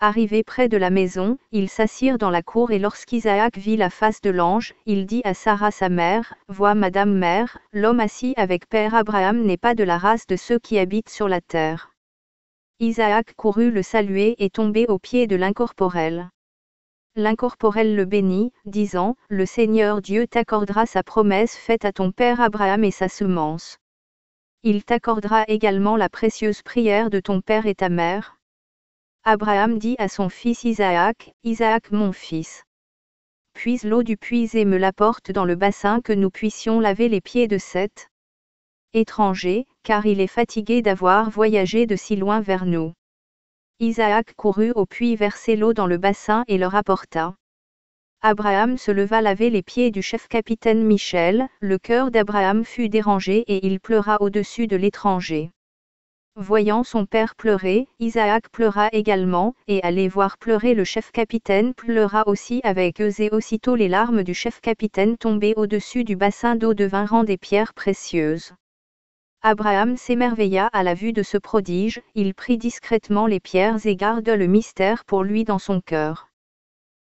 Arrivé près de la maison, ils s'assirent dans la cour et lorsqu'Isaac vit la face de l'ange, il dit à Sarah sa mère, « Vois madame mère, l'homme assis avec Père Abraham n'est pas de la race de ceux qui habitent sur la terre. » Isaac courut le saluer et tomber aux pieds de l'incorporel. L'incorporel le bénit, disant, « Le Seigneur Dieu t'accordera sa promesse faite à ton père Abraham et sa semence. Il t'accordera également la précieuse prière de ton père et ta mère. » Abraham dit à son fils Isaac, « Isaac mon fils. Puise l'eau du puits et me l'apporte dans le bassin que nous puissions laver les pieds de cet étranger, car il est fatigué d'avoir voyagé de si loin vers nous. » Isaac courut au puits verser l'eau dans le bassin et leur apporta. Abraham se leva laver les pieds du chef-capitaine Michel, le cœur d'Abraham fut dérangé et il pleura au-dessus de l'étranger. Voyant son père pleurer, Isaac pleura également, et aller voir pleurer le chef-capitaine pleura aussi avec eux et aussitôt les larmes du chef-capitaine tombées au-dessus du bassin d'eau devinrent des pierres précieuses. Abraham s'émerveilla à la vue de ce prodige, il prit discrètement les pierres et garda le mystère pour lui dans son cœur.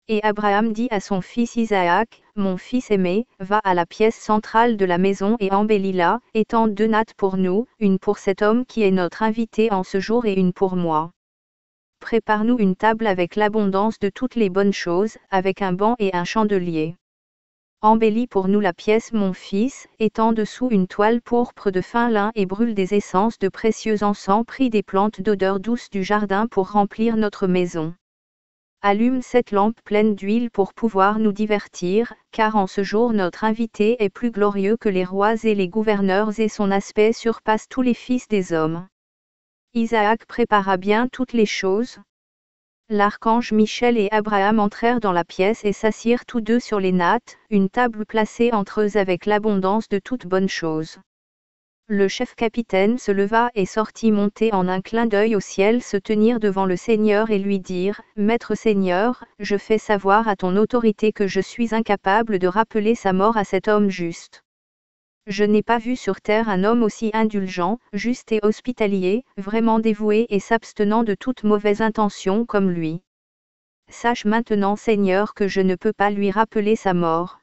Et Abraham dit à son fils Isaac, « Mon fils aimé, va à la pièce centrale de la maison et embellis-la, étends 2 nattes pour nous, une pour cet homme qui est notre invité en ce jour et une pour moi. Prépare-nous une table avec l'abondance de toutes les bonnes choses, avec un banc et un chandelier. Embellis pour nous la pièce mon fils, étends dessous une toile pourpre de fin lin et brûle des essences de précieux encens pris des plantes d'odeur douce du jardin pour remplir notre maison. Allume cette lampe pleine d'huile pour pouvoir nous divertir, car en ce jour notre invité est plus glorieux que les rois et les gouverneurs et son aspect surpasse tous les fils des hommes. » Isaac prépara bien toutes les choses. L'archange Michel et Abraham entrèrent dans la pièce et s'assirent tous deux sur les nattes, une table placée entre eux avec l'abondance de toutes bonnes choses. Le chef-capitaine se leva et sortit monter en un clin d'œil au ciel se tenir devant le Seigneur et lui dire, « Maître Seigneur, je fais savoir à ton autorité que je suis incapable de rappeler sa mort à cet homme juste. Je n'ai pas vu sur terre un homme aussi indulgent, juste et hospitalier, vraiment dévoué et s'abstenant de toute mauvaise intention comme lui. Sache maintenant Seigneur que je ne peux pas lui rappeler sa mort.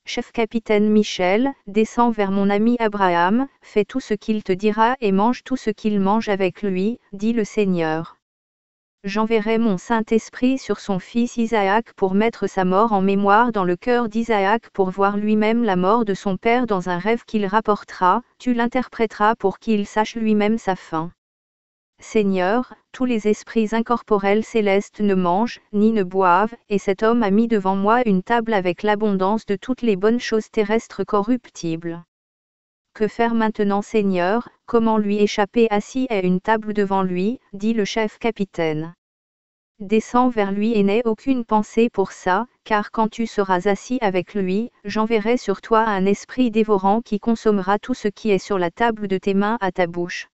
Chef-capitaine Michel, descends vers mon ami Abraham, fais tout ce qu'il te dira et mange tout ce qu'il mange avec lui, dit le Seigneur. J'enverrai mon Saint-Esprit sur son fils Isaac pour mettre sa mort en mémoire dans le cœur d'Isaac pour voir lui-même la mort de son père dans un rêve qu'il rapportera, tu l'interpréteras pour qu'il sache lui-même sa fin. Seigneur, tous les esprits incorporels célestes ne mangent, ni ne boivent, et cet homme a mis devant moi une table avec l'abondance de toutes les bonnes choses terrestres corruptibles. Que faire maintenant Seigneur, comment lui échapper assis à une table devant lui, dit le chef-capitaine. Descends vers lui et n'aie aucune pensée pour ça, car quand tu seras assis avec lui, j'enverrai sur toi un esprit dévorant qui consommera tout ce qui est sur la table de tes mains à ta bouche.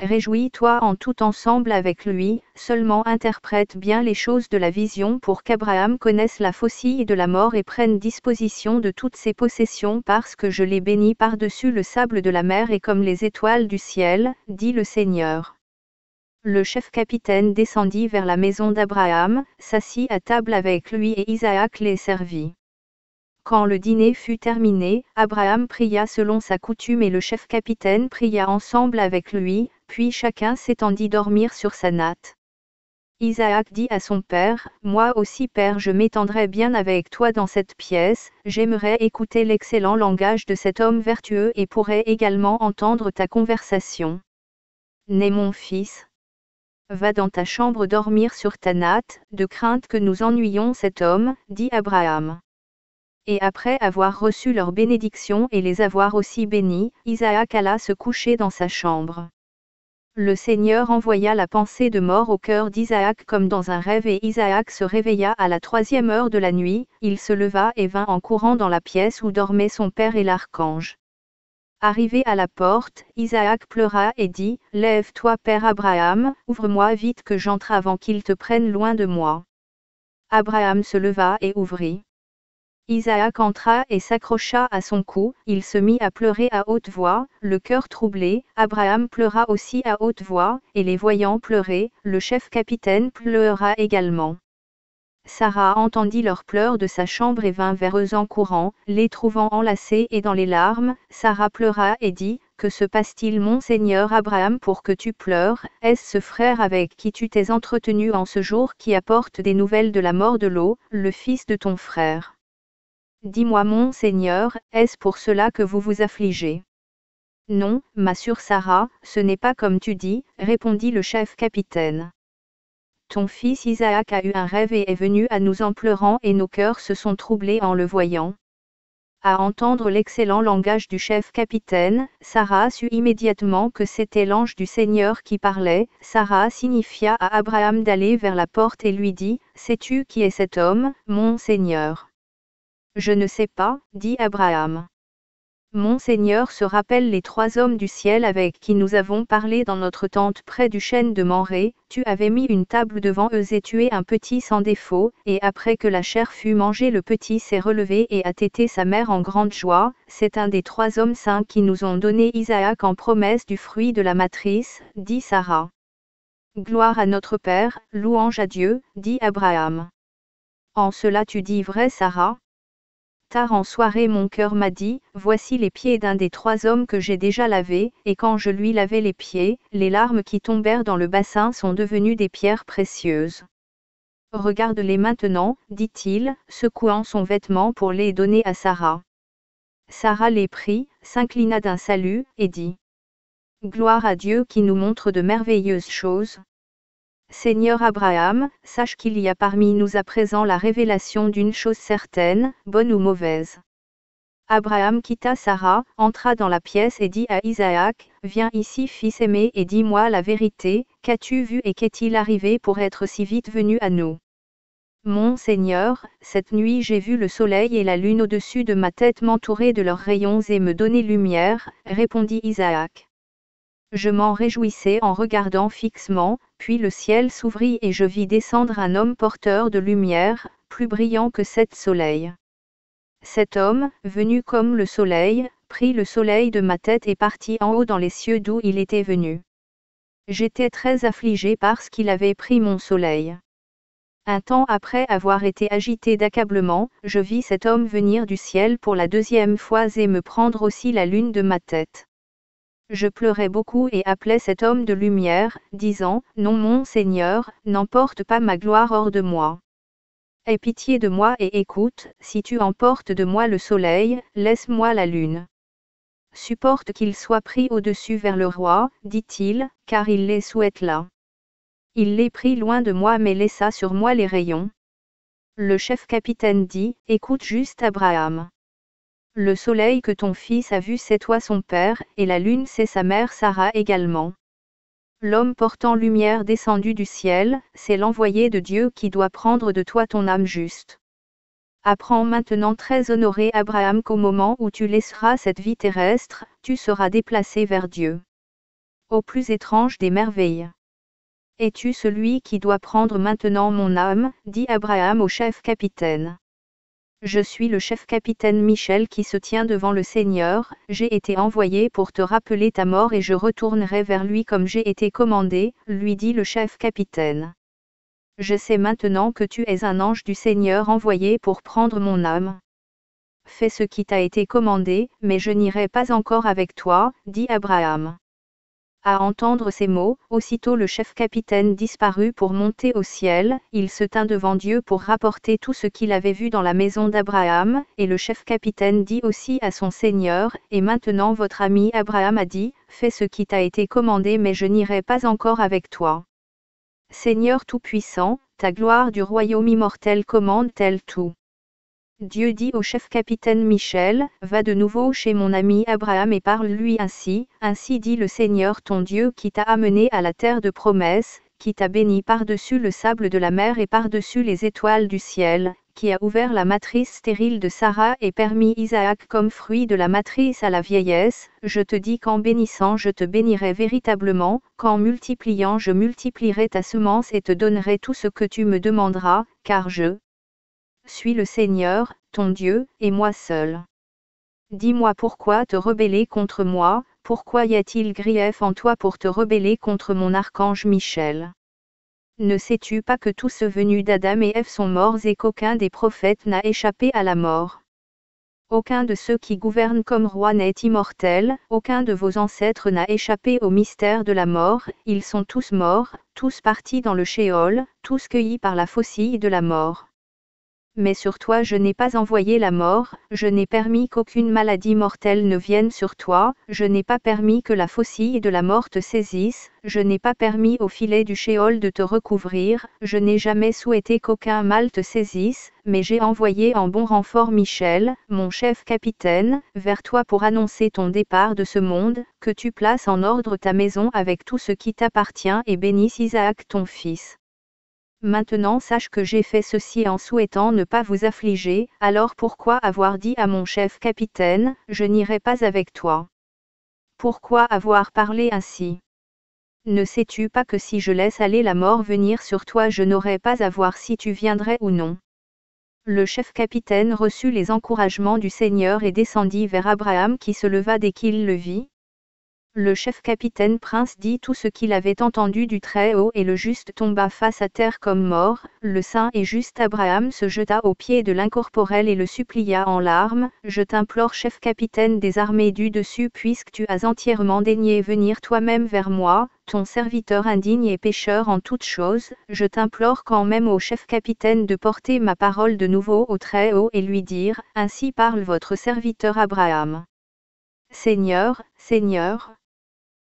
Réjouis-toi en tout ensemble avec lui, seulement interprète bien les choses de la vision pour qu'Abraham connaisse la faucille de la mort et prenne disposition de toutes ses possessions parce que je l'ai béni par-dessus le sable de la mer et comme les étoiles du ciel, dit le Seigneur. Le chef-capitaine descendit vers la maison d'Abraham, s'assit à table avec lui et Isaac les servit. Quand le dîner fut terminé, Abraham pria selon sa coutume et le chef-capitaine pria ensemble avec lui, puis chacun s'étendit dormir sur sa natte. Isaac dit à son père, « Moi aussi père je m'étendrai bien avec toi dans cette pièce, j'aimerais écouter l'excellent langage de cet homme vertueux et pourrais également entendre ta conversation. Né mon fils, va dans ta chambre dormir sur ta natte, de crainte que nous ennuyions cet homme, dit Abraham. » Et après avoir reçu leur bénédiction et les avoir aussi bénis, Isaac alla se coucher dans sa chambre. Le Seigneur envoya la pensée de mort au cœur d'Isaac comme dans un rêve et Isaac se réveilla à la 3e heure de la nuit, il se leva et vint en courant dans la pièce où dormaient son père et l'archange. Arrivé à la porte, Isaac pleura et dit, « Lève-toi père Abraham, ouvre-moi vite que j'entre avant qu'il te prenne loin de moi. » Abraham se leva et ouvrit. Isaac entra et s'accrocha à son cou, il se mit à pleurer à haute voix, le cœur troublé, Abraham pleura aussi à haute voix, et les voyant pleurer, le chef-capitaine pleura également. Sarah entendit leurs pleurs de sa chambre et vint vers eux en courant, les trouvant enlacés et dans les larmes, Sarah pleura et dit, « Que se passe-t-il mon Seigneur Abraham pour que tu pleures, est-ce ce frère avec qui tu t'es entretenu en ce jour qui apporte des nouvelles de la mort de l'eau, le fils de ton frère ? Dis-moi mon Seigneur, est-ce pour cela que vous vous affligez ? » Non, ma sœur Sarah, ce n'est pas comme tu dis, répondit le chef-capitaine. Ton fils Isaac a eu un rêve et est venu à nous en pleurant et nos cœurs se sont troublés en le voyant. À entendre l'excellent langage du chef-capitaine, Sarah sut immédiatement que c'était l'ange du Seigneur qui parlait. Sarah signifia à Abraham d'aller vers la porte et lui dit, « Sais-tu qui est cet homme, mon Seigneur ? » Je ne sais pas, dit Abraham. Mon Seigneur se rappelle les 3 hommes du ciel avec qui nous avons parlé dans notre tente près du chêne de Mamré, tu avais mis une table devant eux et tué un petit sans défaut, et après que la chair fut mangée le petit s'est relevé et a tété sa mère en grande joie, c'est un des 3 hommes saints qui nous ont donné Isaac en promesse du fruit de la matrice, dit Sarah. Gloire à notre Père, louange à Dieu, dit Abraham. En cela tu dis vrai Sarah ? Tard en soirée mon cœur m'a dit, voici les pieds d'un des 3 hommes que j'ai déjà lavés, et quand je lui lavai les pieds, les larmes qui tombèrent dans le bassin sont devenues des pierres précieuses. Regarde-les maintenant, dit-il, secouant son vêtement pour les donner à Sarah. Sarah les prit, s'inclina d'un salut, et dit. Gloire à Dieu qui nous montre de merveilleuses choses. Seigneur Abraham, sache qu'il y a parmi nous à présent la révélation d'une chose certaine, bonne ou mauvaise. Abraham quitta Sarah, entra dans la pièce et dit à Isaac, viens ici fils aimé et dis-moi la vérité, qu'as-tu vu et qu'est-il arrivé pour être si vite venu à nous? Mon Seigneur, cette nuit j'ai vu le soleil et la lune au-dessus de ma tête m'entourer de leurs rayons et me donner lumière, répondit Isaac. Je m'en réjouissais en regardant fixement, puis le ciel s'ouvrit et je vis descendre un homme porteur de lumière, plus brillant que 7 soleils. Cet homme, venu comme le soleil, prit le soleil de ma tête et partit en haut dans les cieux d'où il était venu. J'étais très affligé parce qu'il avait pris mon soleil. Un temps après avoir été agité d'accablement, je vis cet homme venir du ciel pour la 2e fois et me prendre aussi la lune de ma tête. Je pleurais beaucoup et appelais cet homme de lumière, disant, non mon Seigneur, n'emporte pas ma gloire hors de moi. Aie pitié de moi et écoute, si tu emportes de moi le soleil, laisse-moi la lune. Supporte qu'il soit pris au-dessus vers le roi, dit-il, car il les souhaite là. Il les prit loin de moi mais laissa sur moi les rayons. Le chef capitaine dit, écoute juste Abraham. Le soleil que ton fils a vu c'est toi son père, et la lune c'est sa mère Sarah également. L'homme portant lumière descendu du ciel, c'est l'envoyé de Dieu qui doit prendre de toi ton âme juste. Apprends maintenant très honoré Abraham qu'au moment où tu laisseras cette vie terrestre, tu seras déplacé vers Dieu. Ô plus étrange des merveilles. Es-tu celui qui doit prendre maintenant mon âme, dit Abraham au chef capitaine. Je suis le chef capitaine Michel qui se tient devant le Seigneur, j'ai été envoyé pour te rappeler ta mort et je retournerai vers lui comme j'ai été commandé, lui dit le chef capitaine. Je sais maintenant que tu es un ange du Seigneur envoyé pour prendre mon âme. Fais ce qui t'a été commandé, mais je n'irai pas encore avec toi, dit Abraham. À entendre ces mots, aussitôt le chef capitaine disparut pour monter au ciel, il se tint devant Dieu pour rapporter tout ce qu'il avait vu dans la maison d'Abraham, et le chef capitaine dit aussi à son Seigneur, et maintenant votre ami Abraham a dit, fais ce qui t'a été commandé mais je n'irai pas encore avec toi. Seigneur Tout-Puissant, ta gloire du royaume immortel commande-t-elle tout? Dieu dit au chef capitaine Michel, va de nouveau chez mon ami Abraham et parle-lui ainsi, ainsi dit le Seigneur ton Dieu qui t'a amené à la terre de promesse, qui t'a béni par-dessus le sable de la mer et par-dessus les étoiles du ciel, qui a ouvert la matrice stérile de Sarah et permis Isaac comme fruit de la matrice à la vieillesse, je te dis qu'en bénissant je te bénirai véritablement, qu'en multipliant je multiplierai ta semence et te donnerai tout ce que tu me demanderas, car je suis le Seigneur, ton Dieu, et moi seul. Dis-moi pourquoi te rebeller contre moi, pourquoi y a-t-il grief en toi pour te rebeller contre mon archange Michel? Ne sais-tu pas que tous ceux venus d'Adam et Ève sont morts et qu'aucun des prophètes n'a échappé à la mort? Aucun de ceux qui gouvernent comme roi n'est immortel, aucun de vos ancêtres n'a échappé au mystère de la mort, ils sont tous morts, tous partis dans le Shéol, tous cueillis par la faucille de la mort. Mais sur toi je n'ai pas envoyé la mort, je n'ai permis qu'aucune maladie mortelle ne vienne sur toi, je n'ai pas permis que la faucille de la mort te saisisse, je n'ai pas permis au filet du Shéol de te recouvrir, je n'ai jamais souhaité qu'aucun mal te saisisse, mais j'ai envoyé en bon renfort Michel, mon chef capitaine, vers toi pour annoncer ton départ de ce monde, que tu places en ordre ta maison avec tout ce qui t'appartient et bénisses Isaac ton fils. Maintenant sache que j'ai fait ceci en souhaitant ne pas vous affliger, alors pourquoi avoir dit à mon chef capitaine, je n'irai pas avec toi? Pourquoi avoir parlé ainsi? Ne sais-tu pas que si je laisse aller la mort venir sur toi je n'aurai pas à voir si tu viendrais ou non? Le chef capitaine reçut les encouragements du Seigneur et descendit vers Abraham qui se leva dès qu'il le vit. Le chef capitaine prince dit tout ce qu'il avait entendu du Très-Haut et le juste tomba face à terre comme mort, le saint et juste Abraham se jeta aux pieds de l'incorporel et le supplia en larmes, je t'implore chef capitaine des armées du dessus puisque tu as entièrement daigné venir toi-même vers moi, ton serviteur indigne et pécheur en toutes choses, je t'implore quand même au chef capitaine de porter ma parole de nouveau au Très-Haut et lui dire, ainsi parle votre serviteur Abraham. Seigneur, Seigneur,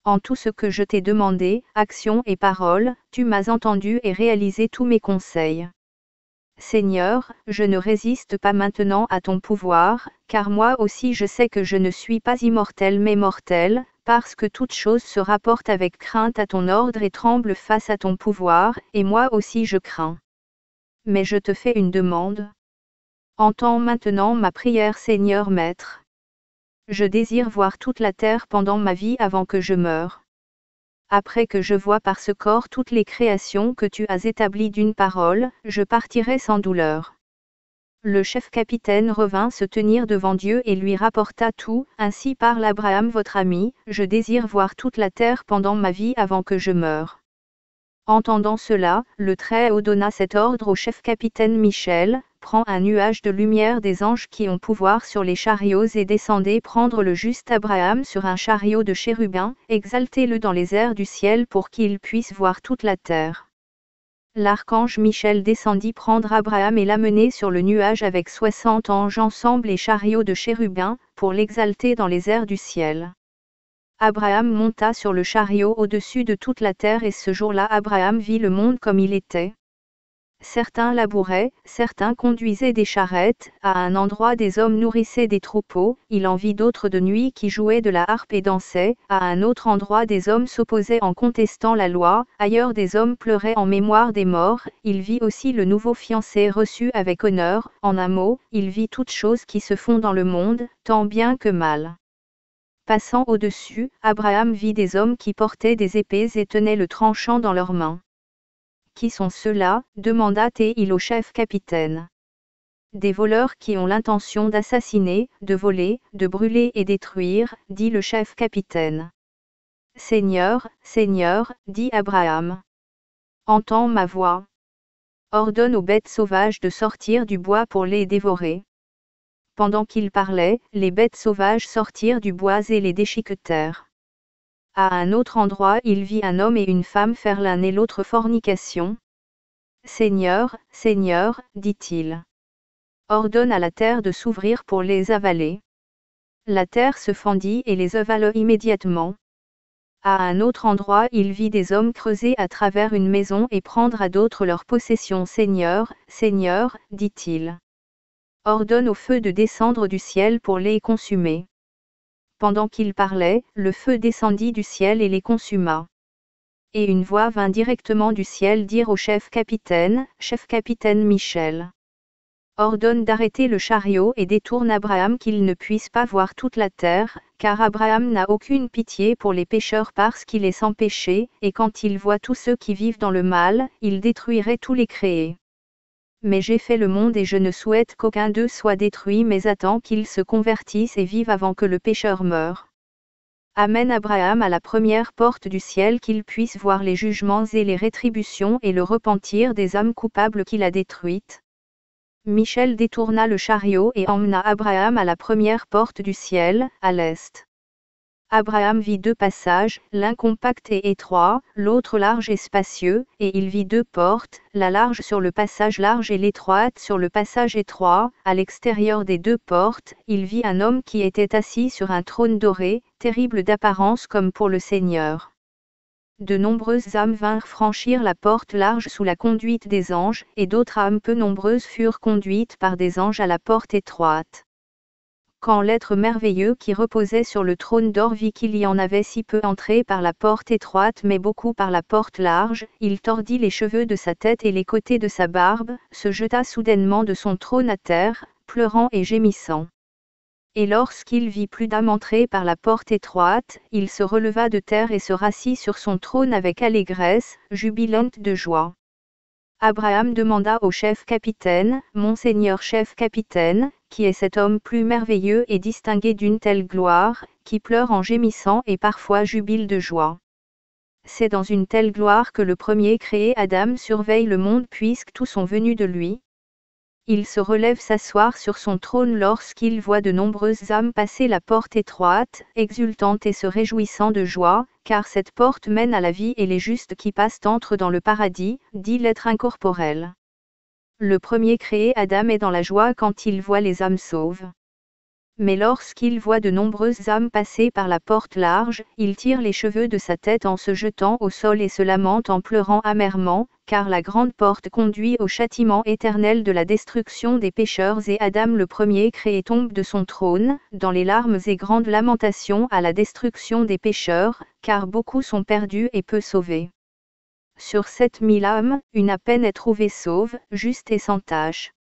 en tout ce que je t'ai demandé, action et parole, tu m'as entendu et réalisé tous mes conseils. Seigneur, je ne résiste pas maintenant à ton pouvoir, car moi aussi je sais que je ne suis pas immortel mais mortel, parce que toute chose se rapporte avec crainte à ton ordre et tremble face à ton pouvoir, et moi aussi je crains. Mais je te fais une demande. Entends maintenant ma prière, Seigneur Maître. Je désire voir toute la terre pendant ma vie avant que je meure. Après que je vois par ce corps toutes les créations que tu as établies d'une parole, je partirai sans douleur. Le chef-capitaine revint se tenir devant Dieu et lui rapporta tout. Ainsi parle Abraham votre ami, je désire voir toute la terre pendant ma vie avant que je meure. Entendant cela, le Très-Haut donna cet ordre au chef-capitaine Michel, prends un nuage de lumière des anges qui ont pouvoir sur les chariots et descendez prendre le juste Abraham sur un chariot de chérubin, exaltez-le dans les airs du ciel pour qu'il puisse voir toute la terre. L'archange Michel descendit prendre Abraham et l'amener sur le nuage avec 60 anges ensemble et chariots de chérubins, pour l'exalter dans les airs du ciel. Abraham monta sur le chariot au-dessus de toute la terre et ce jour-là Abraham vit le monde comme il était. Certains labouraient, certains conduisaient des charrettes, à un endroit des hommes nourrissaient des troupeaux, il en vit d'autres de nuit qui jouaient de la harpe et dansaient, à un autre endroit des hommes s'opposaient en contestant la loi, ailleurs des hommes pleuraient en mémoire des morts, il vit aussi le nouveau fiancé reçu avec honneur, en un mot, il vit toutes choses qui se font dans le monde, tant bien que mal. Passant au-dessus, Abraham vit des hommes qui portaient des épées et tenaient le tranchant dans leurs mains. Qui sont ceux-là, demanda-t-il au chef-capitaine. Des voleurs qui ont l'intention d'assassiner, de voler, de brûler et détruire, dit le chef-capitaine. Seigneur, Seigneur, dit Abraham. Entends ma voix. Ordonne aux bêtes sauvages de sortir du bois pour les dévorer. Pendant qu'il parlait, les bêtes sauvages sortirent du bois et les déchiquetèrent. À un autre endroit il vit un homme et une femme faire l'un et l'autre fornication. Seigneur, Seigneur, dit-il. Ordonne à la terre de s'ouvrir pour les avaler. La terre se fendit et les avala immédiatement. À un autre endroit il vit des hommes creuser à travers une maison et prendre à d'autres leur possession. Seigneur, Seigneur, dit-il. Ordonne au feu de descendre du ciel pour les consumer. Pendant qu'il parlait, le feu descendit du ciel et les consuma. Et une voix vint directement du ciel dire au chef-capitaine Michel. Ordonne d'arrêter le chariot et détourne Abraham qu'il ne puisse pas voir toute la terre, car Abraham n'a aucune pitié pour les pécheurs parce qu'il est sans péché, et quand il voit tous ceux qui vivent dans le mal, il détruirait tous les créés. Mais j'ai fait le monde et je ne souhaite qu'aucun d'eux soit détruit mais attends qu'ils se convertissent et vivent avant que le pécheur meure. Amène Abraham à la première porte du ciel qu'il puisse voir les jugements et les rétributions et le repentir des âmes coupables qu'il a détruites. Michel détourna le chariot et emmena Abraham à la première porte du ciel, à l'est. Abraham vit deux passages, l'un compact et étroit, l'autre large et spacieux, et il vit deux portes, la large sur le passage large et l'étroite sur le passage étroit. À l'extérieur des deux portes, il vit un homme qui était assis sur un trône doré, terrible d'apparence comme pour le Seigneur. De nombreuses âmes vinrent franchir la porte large sous la conduite des anges, et d'autres âmes peu nombreuses furent conduites par des anges à la porte étroite. Quand l'être merveilleux qui reposait sur le trône d'or vit qu'il y en avait si peu entré par la porte étroite mais beaucoup par la porte large, il tordit les cheveux de sa tête et les côtés de sa barbe, se jeta soudainement de son trône à terre, pleurant et gémissant. Et lorsqu'il vit plus d'âmes entrer par la porte étroite, il se releva de terre et se rassit sur son trône avec allégresse, jubilante de joie. Abraham demanda au chef-capitaine, « Monseigneur chef-capitaine, qui est cet homme plus merveilleux et distingué d'une telle gloire, qui pleure en gémissant et parfois jubile de joie. C'est dans une telle gloire que le premier créé Adam surveille le monde puisque tous sont venus de lui. Il se relève s'asseoir sur son trône lorsqu'il voit de nombreuses âmes passer la porte étroite, exultantes et se réjouissant de joie, car cette porte mène à la vie et les justes qui passent entrent dans le paradis, dit l'être incorporel. Le premier créé Adam est dans la joie quand il voit les âmes sauves. Mais lorsqu'il voit de nombreuses âmes passer par la porte large, il tire les cheveux de sa tête en se jetant au sol et se lamente en pleurant amèrement, car la grande porte conduit au châtiment éternel de la destruction des pécheurs et Adam le premier créé tombe de son trône, dans les larmes et grandes lamentations à la destruction des pécheurs, car beaucoup sont perdus et peu sauvés. Sur 7000 âmes, une à peine est trouvée sauve, juste et sans tache.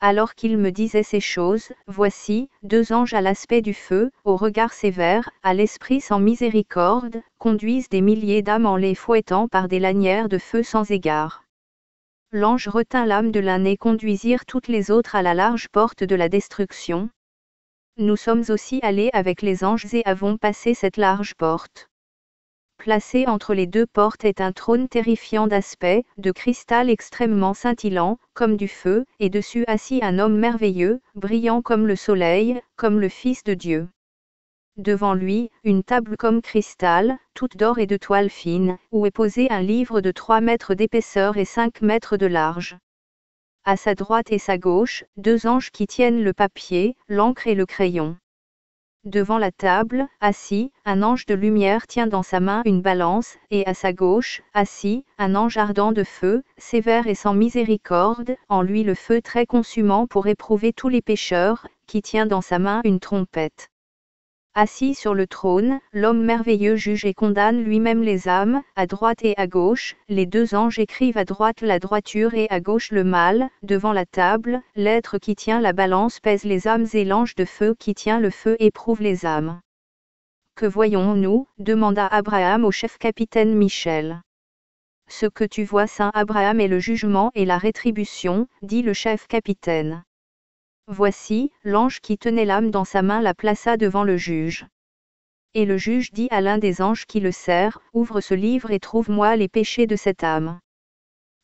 Alors qu'il me disait ces choses, voici, 2 anges à l'aspect du feu, au regard sévère, à l'esprit sans miséricorde, conduisent des milliers d'âmes en les fouettant par des lanières de feu sans égard. L'ange retint l'âme de l'un et conduisirent toutes les autres à la large porte de la destruction. Nous sommes aussi allés avec les anges et avons passé cette large porte. Placé entre les 2 portes est un trône terrifiant d'aspect, de cristal extrêmement scintillant, comme du feu, et dessus assis un homme merveilleux, brillant comme le soleil, comme le Fils de Dieu. Devant lui, une table comme cristal, toute d'or et de toile fine, où est posé un livre de 3 mètres d'épaisseur et 5 mètres de large. À sa droite et sa gauche, 2 anges qui tiennent le papier, l'encre et le crayon. Devant la table, assis, un ange de lumière tient dans sa main une balance, et à sa gauche, assis, un ange ardent de feu, sévère et sans miséricorde, en lui le feu très consumant pour éprouver tous les pécheurs, qui tient dans sa main une trompette. Assis sur le trône, l'homme merveilleux juge et condamne lui-même les âmes, à droite et à gauche, les 2 anges écrivent à droite la droiture et à gauche le mal, devant la table, l'être qui tient la balance pèse les âmes et l'ange de feu qui tient le feu éprouve les âmes. Que voyons-nous ? Demanda Abraham au chef-capitaine Michel. Ce que tu vois, saint Abraham, est le jugement et la rétribution, dit le chef-capitaine. Voici, l'ange qui tenait l'âme dans sa main la plaça devant le juge. Et le juge dit à l'un des anges qui le sert, ouvre ce livre et trouve-moi les péchés de cette âme.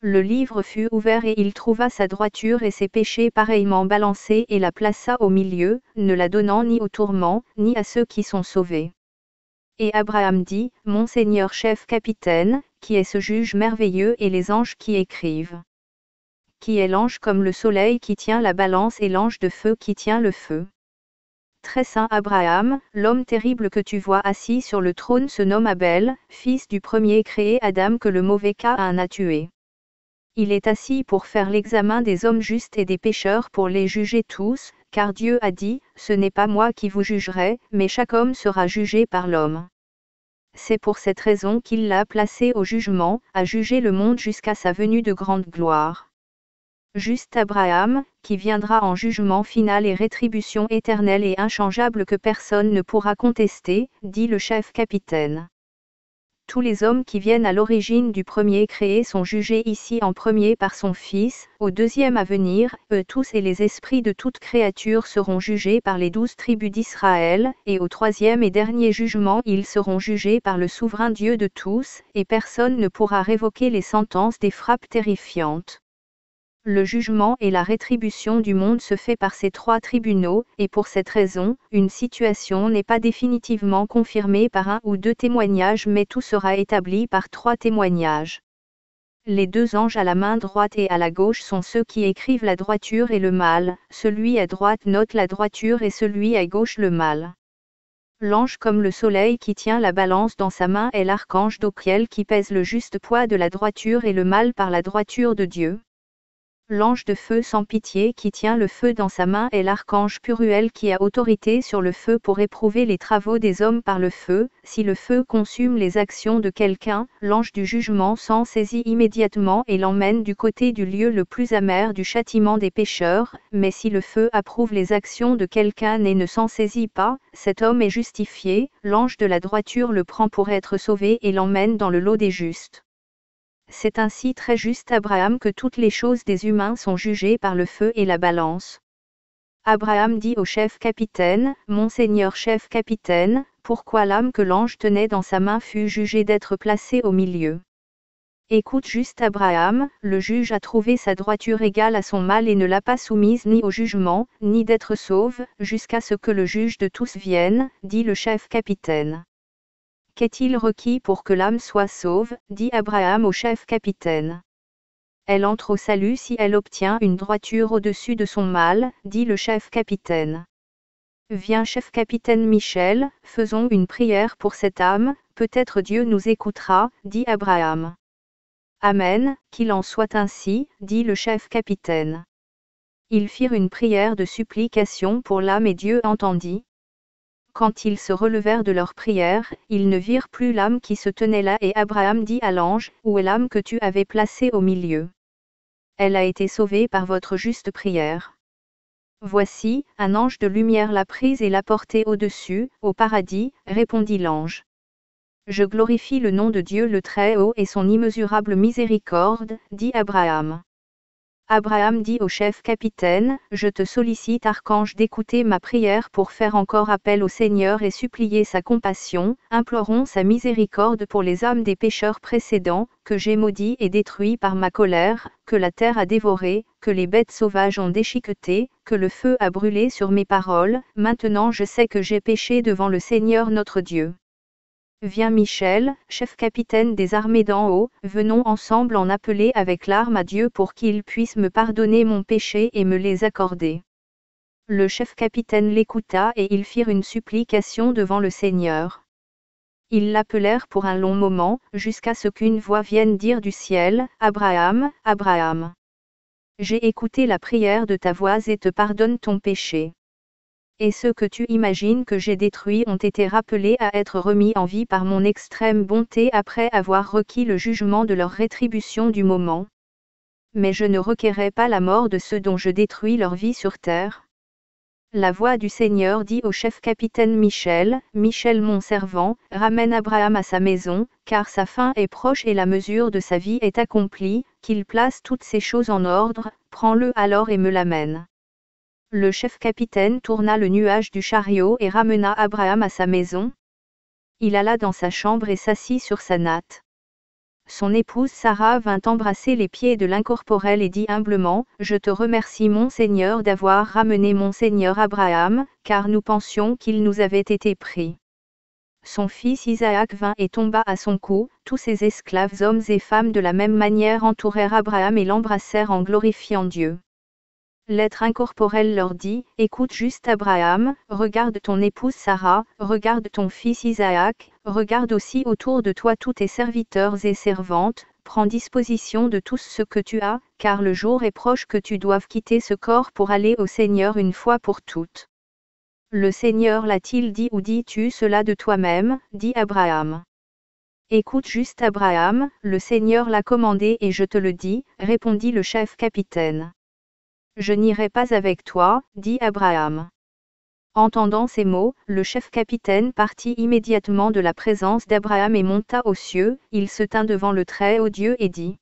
Le livre fut ouvert et il trouva sa droiture et ses péchés pareillement balancés et la plaça au milieu, ne la donnant ni au tourment, ni à ceux qui sont sauvés. Et Abraham dit, Mon Seigneur chef-capitaine, qui est ce juge merveilleux et les anges qui écrivent. Qui est l'ange comme le soleil qui tient la balance et l'ange de feu qui tient le feu. Très saint Abraham, l'homme terrible que tu vois assis sur le trône se nomme Abel, fils du premier créé Adam que le mauvais Caïn a tué. Il est assis pour faire l'examen des hommes justes et des pécheurs pour les juger tous, car Dieu a dit, ce n'est pas moi qui vous jugerai, mais chaque homme sera jugé par l'homme. C'est pour cette raison qu'il l'a placé au jugement, à juger le monde jusqu'à sa venue de grande gloire. Juste Abraham, qui viendra en jugement final et rétribution éternelle et inchangeable que personne ne pourra contester, dit le chef-capitaine. Tous les hommes qui viennent à l'origine du premier créé sont jugés ici en premier par son Fils, au deuxième à venir, eux tous et les esprits de toute créature seront jugés par les 12 tribus d'Israël, et au troisième et dernier jugement ils seront jugés par le souverain Dieu de tous, et personne ne pourra révoquer les sentences des frappes terrifiantes. Le jugement et la rétribution du monde se fait par ces 3 tribunaux, et pour cette raison, une situation n'est pas définitivement confirmée par 1 ou 2 témoignages mais tout sera établi par 3 témoignages. Les 2 anges à la main droite et à la gauche sont ceux qui écrivent la droiture et le mal, celui à droite note la droiture et celui à gauche le mal. L'ange comme le soleil qui tient la balance dans sa main est l'archange Dokiel qui pèse le juste poids de la droiture et le mal par la droiture de Dieu. L'ange de feu sans pitié qui tient le feu dans sa main est l'archange Puruel qui a autorité sur le feu pour éprouver les travaux des hommes par le feu. Si le feu consume les actions de quelqu'un, l'ange du jugement s'en saisit immédiatement et l'emmène du côté du lieu le plus amer du châtiment des pécheurs, mais si le feu approuve les actions de quelqu'un et ne s'en saisit pas, cet homme est justifié, l'ange de la droiture le prend pour être sauvé et l'emmène dans le lot des justes. C'est ainsi très juste Abraham que toutes les choses des humains sont jugées par le feu et la balance. Abraham dit au chef-capitaine, Mon Seigneur chef-capitaine, pourquoi l'âme que l'ange tenait dans sa main fut jugée d'être placée au milieu? Écoute juste Abraham, le juge a trouvé sa droiture égale à son mal et ne l'a pas soumise ni au jugement, ni d'être sauve, jusqu'à ce que le juge de tous vienne, dit le chef-capitaine. Qu'est-il requis pour que l'âme soit sauve, dit Abraham au chef-capitaine. Elle entre au salut si elle obtient une droiture au-dessus de son mal, dit le chef-capitaine. Viens chef-capitaine Michel, faisons une prière pour cette âme, peut-être Dieu nous écoutera, dit Abraham. Amen, qu'il en soit ainsi, dit le chef-capitaine. Ils firent une prière de supplication pour l'âme et Dieu entendit. Quand ils se relevèrent de leur prière, ils ne virent plus l'âme qui se tenait là et Abraham dit à l'ange, où est l'âme que tu avais placée au milieu? Elle a été sauvée par votre juste prière. Voici, un ange de lumière l'a prise et l'a portée au-dessus, au paradis, répondit l'ange. Je glorifie le nom de Dieu le Très-Haut et son immesurable miséricorde, dit Abraham. Abraham dit au chef-capitaine, je te sollicite archange d'écouter ma prière pour faire encore appel au Seigneur et supplier sa compassion, implorons sa miséricorde pour les âmes des pécheurs précédents, que j'ai maudits et détruits par ma colère, que la terre a dévoré, que les bêtes sauvages ont déchiqueté, que le feu a brûlé sur mes paroles, maintenant je sais que j'ai péché devant le Seigneur notre Dieu. Viens Michel, chef-capitaine des armées d'en haut, venons ensemble en appeler avec larmes à Dieu pour qu'il puisse me pardonner mon péché et me les accorder. Le chef-capitaine l'écouta et ils firent une supplication devant le Seigneur. Ils l'appelèrent pour un long moment, jusqu'à ce qu'une voix vienne dire du ciel, Abraham, Abraham. J'ai écouté la prière de ta voix et te pardonne ton péché. Et ceux que tu imagines que j'ai détruits ont été rappelés à être remis en vie par mon extrême bonté après avoir requis le jugement de leur rétribution du moment. Mais je ne requérais pas la mort de ceux dont je détruis leur vie sur terre. La voix du Seigneur dit au chef-capitaine Michel, Michel mon servant, ramène Abraham à sa maison, car sa fin est proche et la mesure de sa vie est accomplie, qu'il place toutes ces choses en ordre, prends-le alors et me l'amène. Le chef-capitaine tourna le nuage du chariot et ramena Abraham à sa maison. Il alla dans sa chambre et s'assit sur sa natte. Son épouse Sarah vint embrasser les pieds de l'incorporel et dit humblement, je te remercie mon Seigneur d'avoir ramené mon Seigneur Abraham, car nous pensions qu'il nous avait été pris. Son fils Isaac vint et tomba à son cou, tous ses esclaves hommes et femmes de la même manière entourèrent Abraham et l'embrassèrent en glorifiant Dieu. L'être incorporel leur dit, écoute juste Abraham, regarde ton épouse Sarah, regarde ton fils Isaac, regarde aussi autour de toi tous tes serviteurs et servantes, prends disposition de tout ce que tu as, car le jour est proche que tu doives quitter ce corps pour aller au Seigneur une fois pour toutes. Le Seigneur l'a-t-il dit ou dis-tu cela de toi-même, dit Abraham. Écoute juste Abraham, le Seigneur l'a commandé et je te le dis, répondit le chef-capitaine. Je n'irai pas avec toi, dit Abraham. Entendant ces mots, le chef-capitaine partit immédiatement de la présence d'Abraham et monta aux cieux, il se tint devant le Très-Haut Dieu et dit.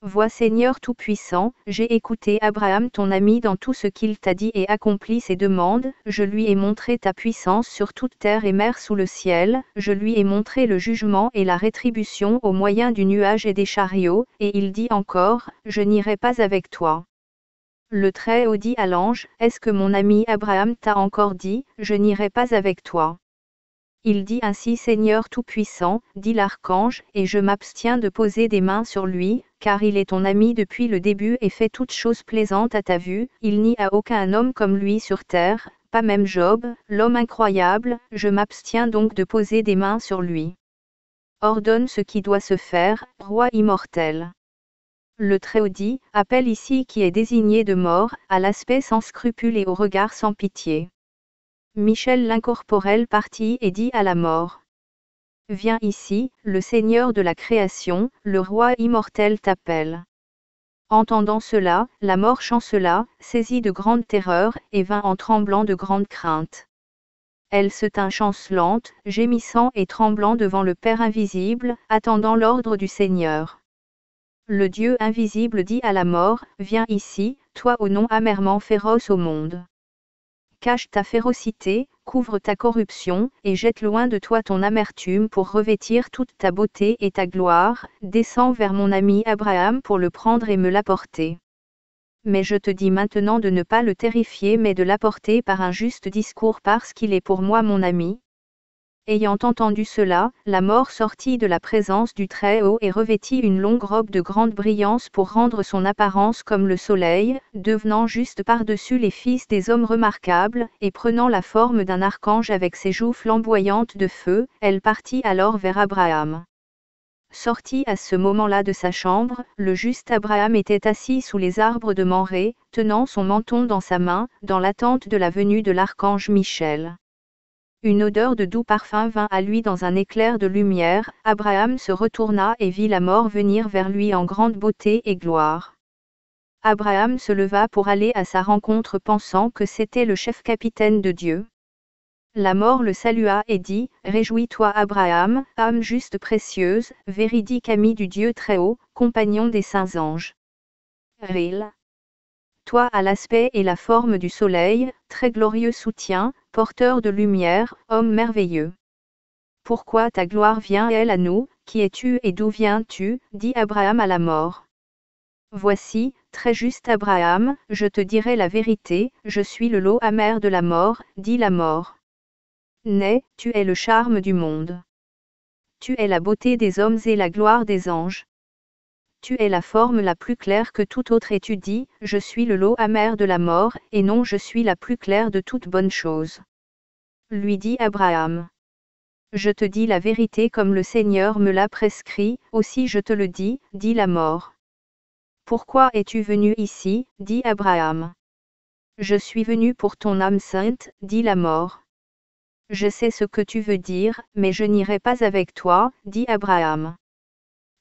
Vois Seigneur Tout-Puissant, j'ai écouté Abraham ton ami dans tout ce qu'il t'a dit et accompli ses demandes, je lui ai montré ta puissance sur toute terre et mer sous le ciel, je lui ai montré le jugement et la rétribution au moyen du nuage et des chariots, et il dit encore, je n'irai pas avec toi. Le Très-Haut dit à l'ange, est-ce que mon ami Abraham t'a encore dit, je n'irai pas avec toi? Il dit ainsi Seigneur Tout-Puissant, dit l'archange, et je m'abstiens de poser des mains sur lui, car il est ton ami depuis le début et fait toutes choses plaisantes à ta vue, il n'y a aucun homme comme lui sur terre, pas même Job, l'homme incroyable, je m'abstiens donc de poser des mains sur lui. Ordonne ce qui doit se faire, roi immortel. Le Très-Haut dit, appelle ici qui est désigné de mort, à l'aspect sans scrupule et au regard sans pitié. Michel l'incorporel partit et dit à la mort. Viens ici, le Seigneur de la création, le roi immortel t'appelle. Entendant cela, la mort chancela, saisie de grande terreur, et vint en tremblant de grande crainte. Elle se tint chancelante, gémissant et tremblant devant le Père invisible, attendant l'ordre du Seigneur. Le Dieu invisible dit à la mort, viens ici, toi au nom amèrement féroce au monde. Cache ta férocité, couvre ta corruption, et jette loin de toi ton amertume pour revêtir toute ta beauté et ta gloire, descends vers mon ami Abraham pour le prendre et me l'apporter. Mais je te dis maintenant de ne pas le terrifier mais de l'apporter par un juste discours parce qu'il est pour moi mon ami. Ayant entendu cela, la mort sortit de la présence du Très-Haut et revêtit une longue robe de grande brillance pour rendre son apparence comme le soleil, devenant juste par-dessus les fils des hommes remarquables, et prenant la forme d'un archange avec ses joues flamboyantes de feu, elle partit alors vers Abraham. Sorti à ce moment-là de sa chambre, le juste Abraham était assis sous les arbres de Mamré, tenant son menton dans sa main, dans l'attente de la venue de l'archange Michel. Une odeur de doux parfum vint à lui dans un éclair de lumière. Abraham se retourna et vit la mort venir vers lui en grande beauté et gloire. Abraham se leva pour aller à sa rencontre pensant que c'était le chef-capitaine de Dieu. La mort le salua et dit, « Réjouis-toi Abraham, âme juste précieuse, véridique ami du Dieu Très-Haut, compagnon des saints anges. Ril. Toi à l'aspect et la forme du soleil, très glorieux soutien, porteur de lumière, homme merveilleux. Pourquoi ta gloire vient-elle à nous, qui es-tu et d'où viens-tu, dit Abraham à la mort. Voici, très juste Abraham, je te dirai la vérité, je suis le lot amer de la mort, dit la mort. Mais, tu es le charme du monde. Tu es la beauté des hommes et la gloire des anges. Tu es la forme la plus claire que toute autre et tu dis, je suis le lot amer de la mort, et non je suis la plus claire de toute bonne chose. Lui dit Abraham. Je te dis la vérité comme le Seigneur me l'a prescrit, aussi je te le dis, dit la mort. Pourquoi es-tu venu ici, dit Abraham. Je suis venu pour ton âme sainte, dit la mort. Je sais ce que tu veux dire, mais je n'irai pas avec toi, dit Abraham.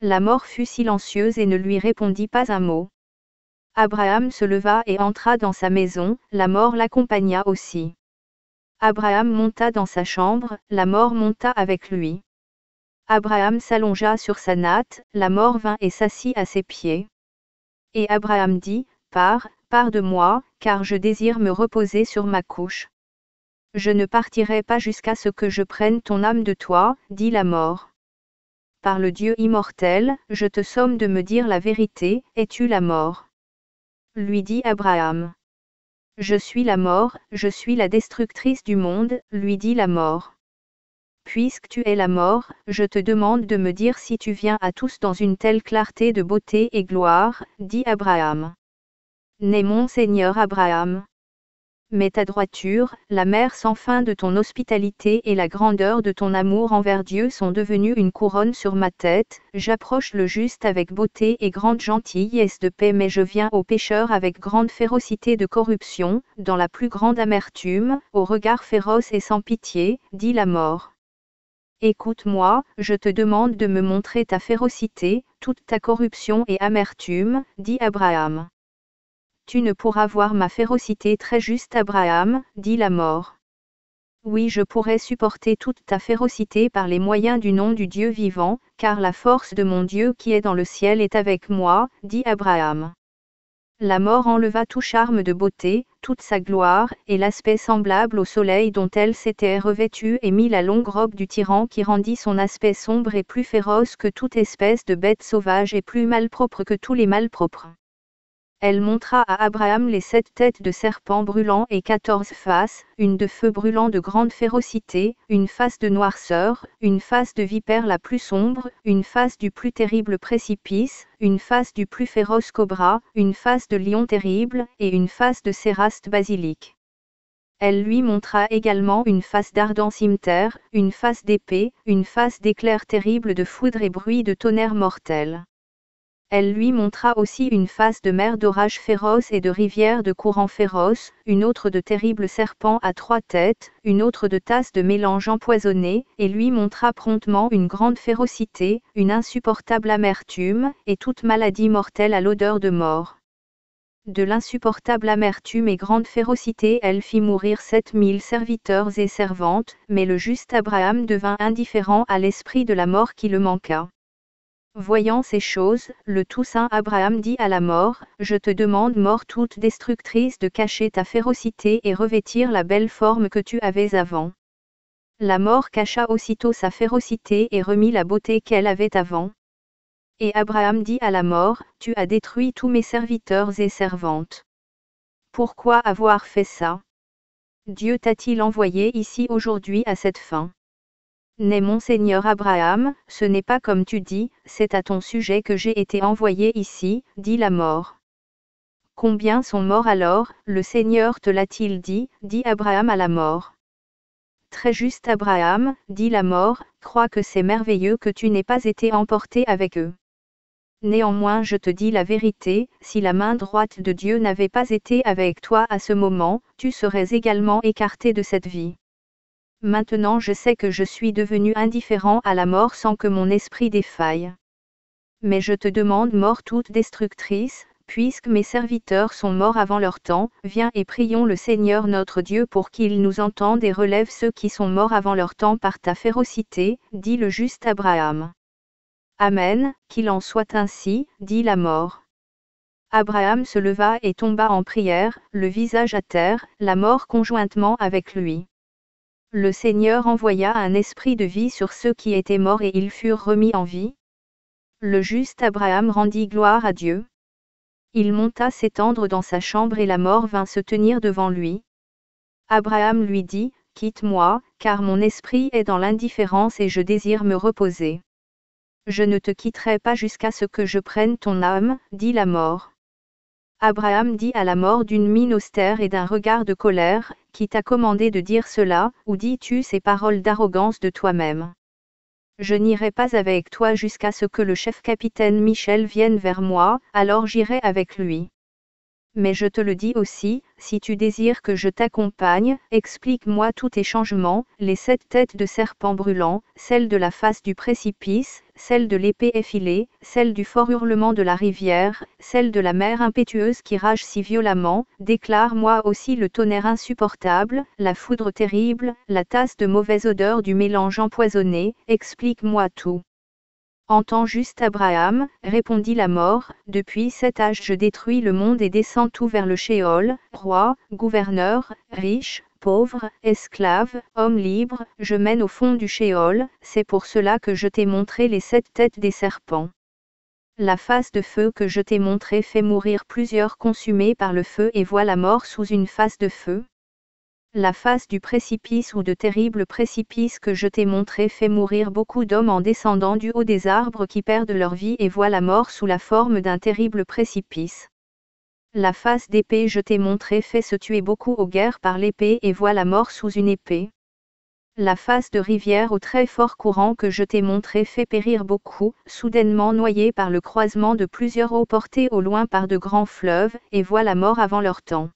La mort fut silencieuse et ne lui répondit pas un mot. Abraham se leva et entra dans sa maison, la mort l'accompagna aussi. Abraham monta dans sa chambre, la mort monta avec lui. Abraham s'allongea sur sa natte, la mort vint et s'assit à ses pieds. Et Abraham dit, « Pars de moi, car je désire me reposer sur ma couche. Je ne partirai pas jusqu'à ce que je prenne ton âme de toi, dit la mort. Par le Dieu immortel, je te somme de me dire la vérité, es-tu la mort? Lui dit Abraham. Je suis la mort, je suis la destructrice du monde, lui dit la mort. Puisque tu es la mort, je te demande de me dire si tu viens à tous dans une telle clarté de beauté et gloire, dit Abraham. N'est mon Seigneur Abraham. Mais ta droiture, la mer sans fin de ton hospitalité et la grandeur de ton amour envers Dieu sont devenus une couronne sur ma tête, j'approche le juste avec beauté et grande gentillesse de paix mais je viens au pécheur avec grande férocité de corruption, dans la plus grande amertume, au regard féroce et sans pitié, dit la mort. Écoute-moi, je te demande de me montrer ta férocité, toute ta corruption et amertume, dit Abraham. Tu ne pourras voir ma férocité très juste Abraham, dit la mort. Oui, je pourrais supporter toute ta férocité par les moyens du nom du Dieu vivant, car la force de mon Dieu qui est dans le ciel est avec moi, dit Abraham. La mort enleva tout charme de beauté, toute sa gloire, et l'aspect semblable au soleil dont elle s'était revêtue et mit la longue robe du tyran qui rendit son aspect sombre et plus féroce que toute espèce de bête sauvage et plus malpropre que tous les malpropres. Elle montra à Abraham les 7 têtes de serpents brûlants et 14 faces, une de feu brûlant de grande férocité, une face de noirceur, une face de vipère la plus sombre, une face du plus terrible précipice, une face du plus féroce cobra, une face de lion terrible, et une face de séraste basilic. Elle lui montra également une face d'ardent cimeterre, une face d'épée, une face d'éclair terrible de foudre et bruit de tonnerre mortel. Elle lui montra aussi une face de mer d'orage féroce et de rivière de courant féroce, une autre de terribles serpents à 3 têtes, une autre de tasses de mélange empoisonné, et lui montra promptement une grande férocité, une insupportable amertume, et toute maladie mortelle à l'odeur de mort. De l'insupportable amertume et grande férocité elle fit mourir 7000 serviteurs et servantes, mais le juste Abraham devint indifférent à l'esprit de la mort qui le manqua. Voyant ces choses, le tout-saint Abraham dit à la mort, « Je te demande, mort toute destructrice, de cacher ta férocité et revêtir la belle forme que tu avais avant. » La mort cacha aussitôt sa férocité et remit la beauté qu'elle avait avant. Et Abraham dit à la mort, « Tu as détruit tous mes serviteurs et servantes. Pourquoi avoir fait ça? Dieu t'a-t-il envoyé ici aujourd'hui à cette fin? N'est mon Seigneur Abraham, ce n'est pas comme tu dis, c'est à ton sujet que j'ai été envoyé ici, dit la mort. Combien sont morts alors, le Seigneur te l'a-t-il dit Abraham à la mort. Très juste Abraham, dit la mort, crois que c'est merveilleux que tu n'aies pas été emporté avec eux. Néanmoins je te dis la vérité, si la main droite de Dieu n'avait pas été avec toi à ce moment, tu serais également écarté de cette vie. Maintenant je sais que je suis devenu indifférent à la mort sans que mon esprit défaille. Mais je te demande, mort toute destructrice, puisque mes serviteurs sont morts avant leur temps, viens et prions le Seigneur notre Dieu pour qu'il nous entende et relève ceux qui sont morts avant leur temps par ta férocité, dit le juste Abraham. Amen, qu'il en soit ainsi, dit la mort. Abraham se leva et tomba en prière, le visage à terre, la mort conjointement avec lui. Le Seigneur envoya un esprit de vie sur ceux qui étaient morts et ils furent remis en vie. Le juste Abraham rendit gloire à Dieu. Il monta s'étendre dans sa chambre et la mort vint se tenir devant lui. Abraham lui dit, quitte-moi, car mon esprit est dans l'indifférence et je désire me reposer. Je ne te quitterai pas jusqu'à ce que je prenne ton âme, dit la mort. Abraham dit à la mort d'une mine austère et d'un regard de colère, qui t'a commandé de dire cela, ou dis-tu ces paroles d'arrogance de toi-même? Je n'irai pas avec toi jusqu'à ce que le chef-capitaine Michel vienne vers moi, alors j'irai avec lui. Mais je te le dis aussi, si tu désires que je t'accompagne, explique-moi tous tes changements, les 7 têtes de serpent brûlant, celle de la face du précipice, celle de l'épée effilée, celle du fort hurlement de la rivière, celle de la mer impétueuse qui rage si violemment, déclare-moi aussi le tonnerre insupportable, la foudre terrible, la tasse de mauvaise odeur du mélange empoisonné, explique-moi tout. Entends juste Abraham, répondit la mort, depuis cet âge je détruis le monde et descends tout vers le Shéol, roi, gouverneur, riche, pauvre, esclave, homme libre, je mène au fond du Shéol, c'est pour cela que je t'ai montré les 7 têtes des serpents. La face de feu que je t'ai montrée fait mourir plusieurs consumés par le feu et voient la mort sous une face de feu. La face du précipice ou de terribles précipices que je t'ai montré fait mourir beaucoup d'hommes en descendant du haut des arbres qui perdent leur vie et voient la mort sous la forme d'un terrible précipice. La face d'épée je t'ai montré fait se tuer beaucoup aux guerres par l'épée et voient la mort sous une épée. La face de rivière au très fort courant que je t'ai montré fait périr beaucoup, soudainement noyés par le croisement de plusieurs eaux portées au loin par de grands fleuves, et voient la mort avant leur temps.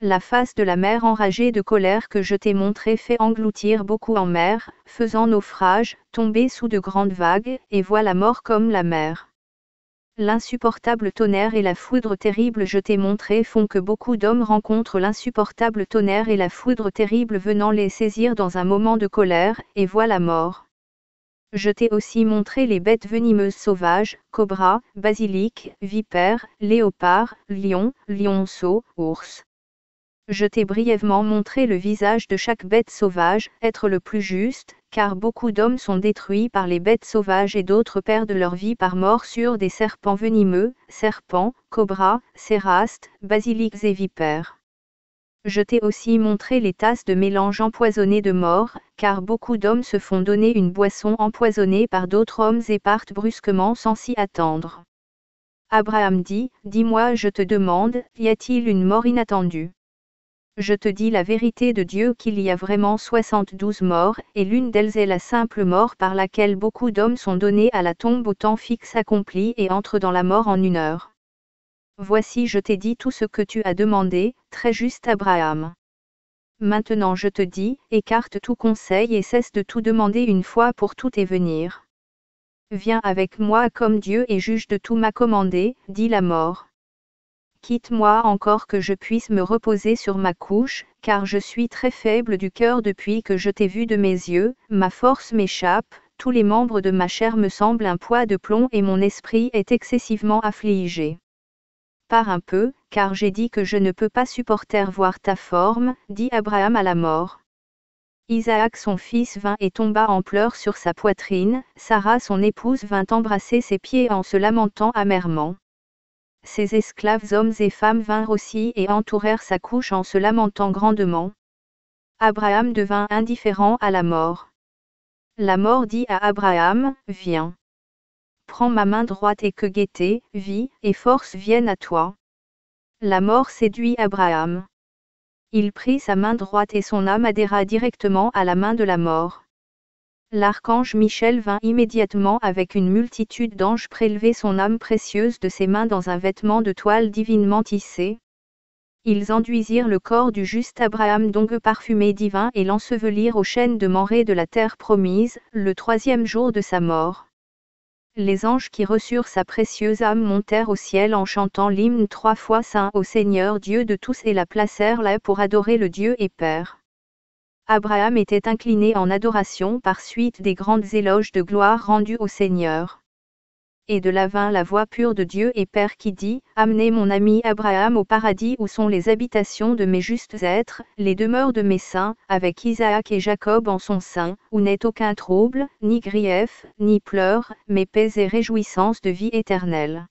La face de la mer enragée de colère que je t'ai montré fait engloutir beaucoup en mer, faisant naufrage, tomber sous de grandes vagues, et voient la mort comme la mer. L'insupportable tonnerre et la foudre terrible je t'ai montré font que beaucoup d'hommes rencontrent l'insupportable tonnerre et la foudre terrible venant les saisir dans un moment de colère, et voient la mort. Je t'ai aussi montré les bêtes venimeuses sauvages, cobras, basiliques, vipères, léopards, lions, lionceaux, ours. Je t'ai brièvement montré le visage de chaque bête sauvage, être le plus juste, car beaucoup d'hommes sont détruits par les bêtes sauvages et d'autres perdent leur vie par morsure des serpents venimeux, serpents, cobras, cérastes, basiliques et vipères. Je t'ai aussi montré les tasses de mélange empoisonné de mort, car beaucoup d'hommes se font donner une boisson empoisonnée par d'autres hommes et partent brusquement sans s'y attendre. Abraham dit, dis-moi je te demande, y a-t-il une mort inattendue? Je te dis la vérité de Dieu qu'il y a vraiment 72 morts, et l'une d'elles est la simple mort par laquelle beaucoup d'hommes sont donnés à la tombe au temps fixe accompli et entrent dans la mort en 1 heure. Voici je t'ai dit tout ce que tu as demandé, très juste Abraham. Maintenant je te dis, écarte tout conseil et cesse de tout demander une fois pour toutes et venir. Viens avec moi comme Dieu et juge de tout m'a commandé, dit la mort. Quitte-moi encore que je puisse me reposer sur ma couche, car je suis très faible du cœur depuis que je t'ai vu de mes yeux, ma force m'échappe, tous les membres de ma chair me semblent un poids de plomb et mon esprit est excessivement affligé. Pars un peu, car j'ai dit que je ne peux pas supporter voir ta forme, dit Abraham à la mort. Isaac son fils vint et tomba en pleurs sur sa poitrine, Sarah son épouse vint embrasser ses pieds en se lamentant amèrement. Ses esclaves hommes et femmes vinrent aussi et entourèrent sa couche en se lamentant grandement. Abraham devint indifférent à la mort. La mort dit à Abraham, viens. Prends ma main droite et que gaieté, vie et force viennent à toi. La mort séduit Abraham. Il prit sa main droite et son âme adhéra directement à la main de la mort. L'archange Michel vint immédiatement avec une multitude d'anges prélever son âme précieuse de ses mains dans un vêtement de toile divinement tissé. Ils enduisirent le corps du juste Abraham d'ongues parfumés divins et l'ensevelirent aux chênes de Mamré de la terre promise, le 3e jour de sa mort. Les anges qui reçurent sa précieuse âme montèrent au ciel en chantant l'hymne 3 fois saint au Seigneur Dieu de tous et la placèrent là pour adorer le Dieu et Père. Abraham était incliné en adoration par suite des grandes éloges de gloire rendus au Seigneur. Et de là vint la voix pure de Dieu et Père qui dit, amenez mon ami Abraham au paradis où sont les habitations de mes justes êtres, les demeures de mes saints, avec Isaac et Jacob en son sein, où n'est aucun trouble, ni grief, ni pleurs, mais paix et réjouissance de vie éternelle.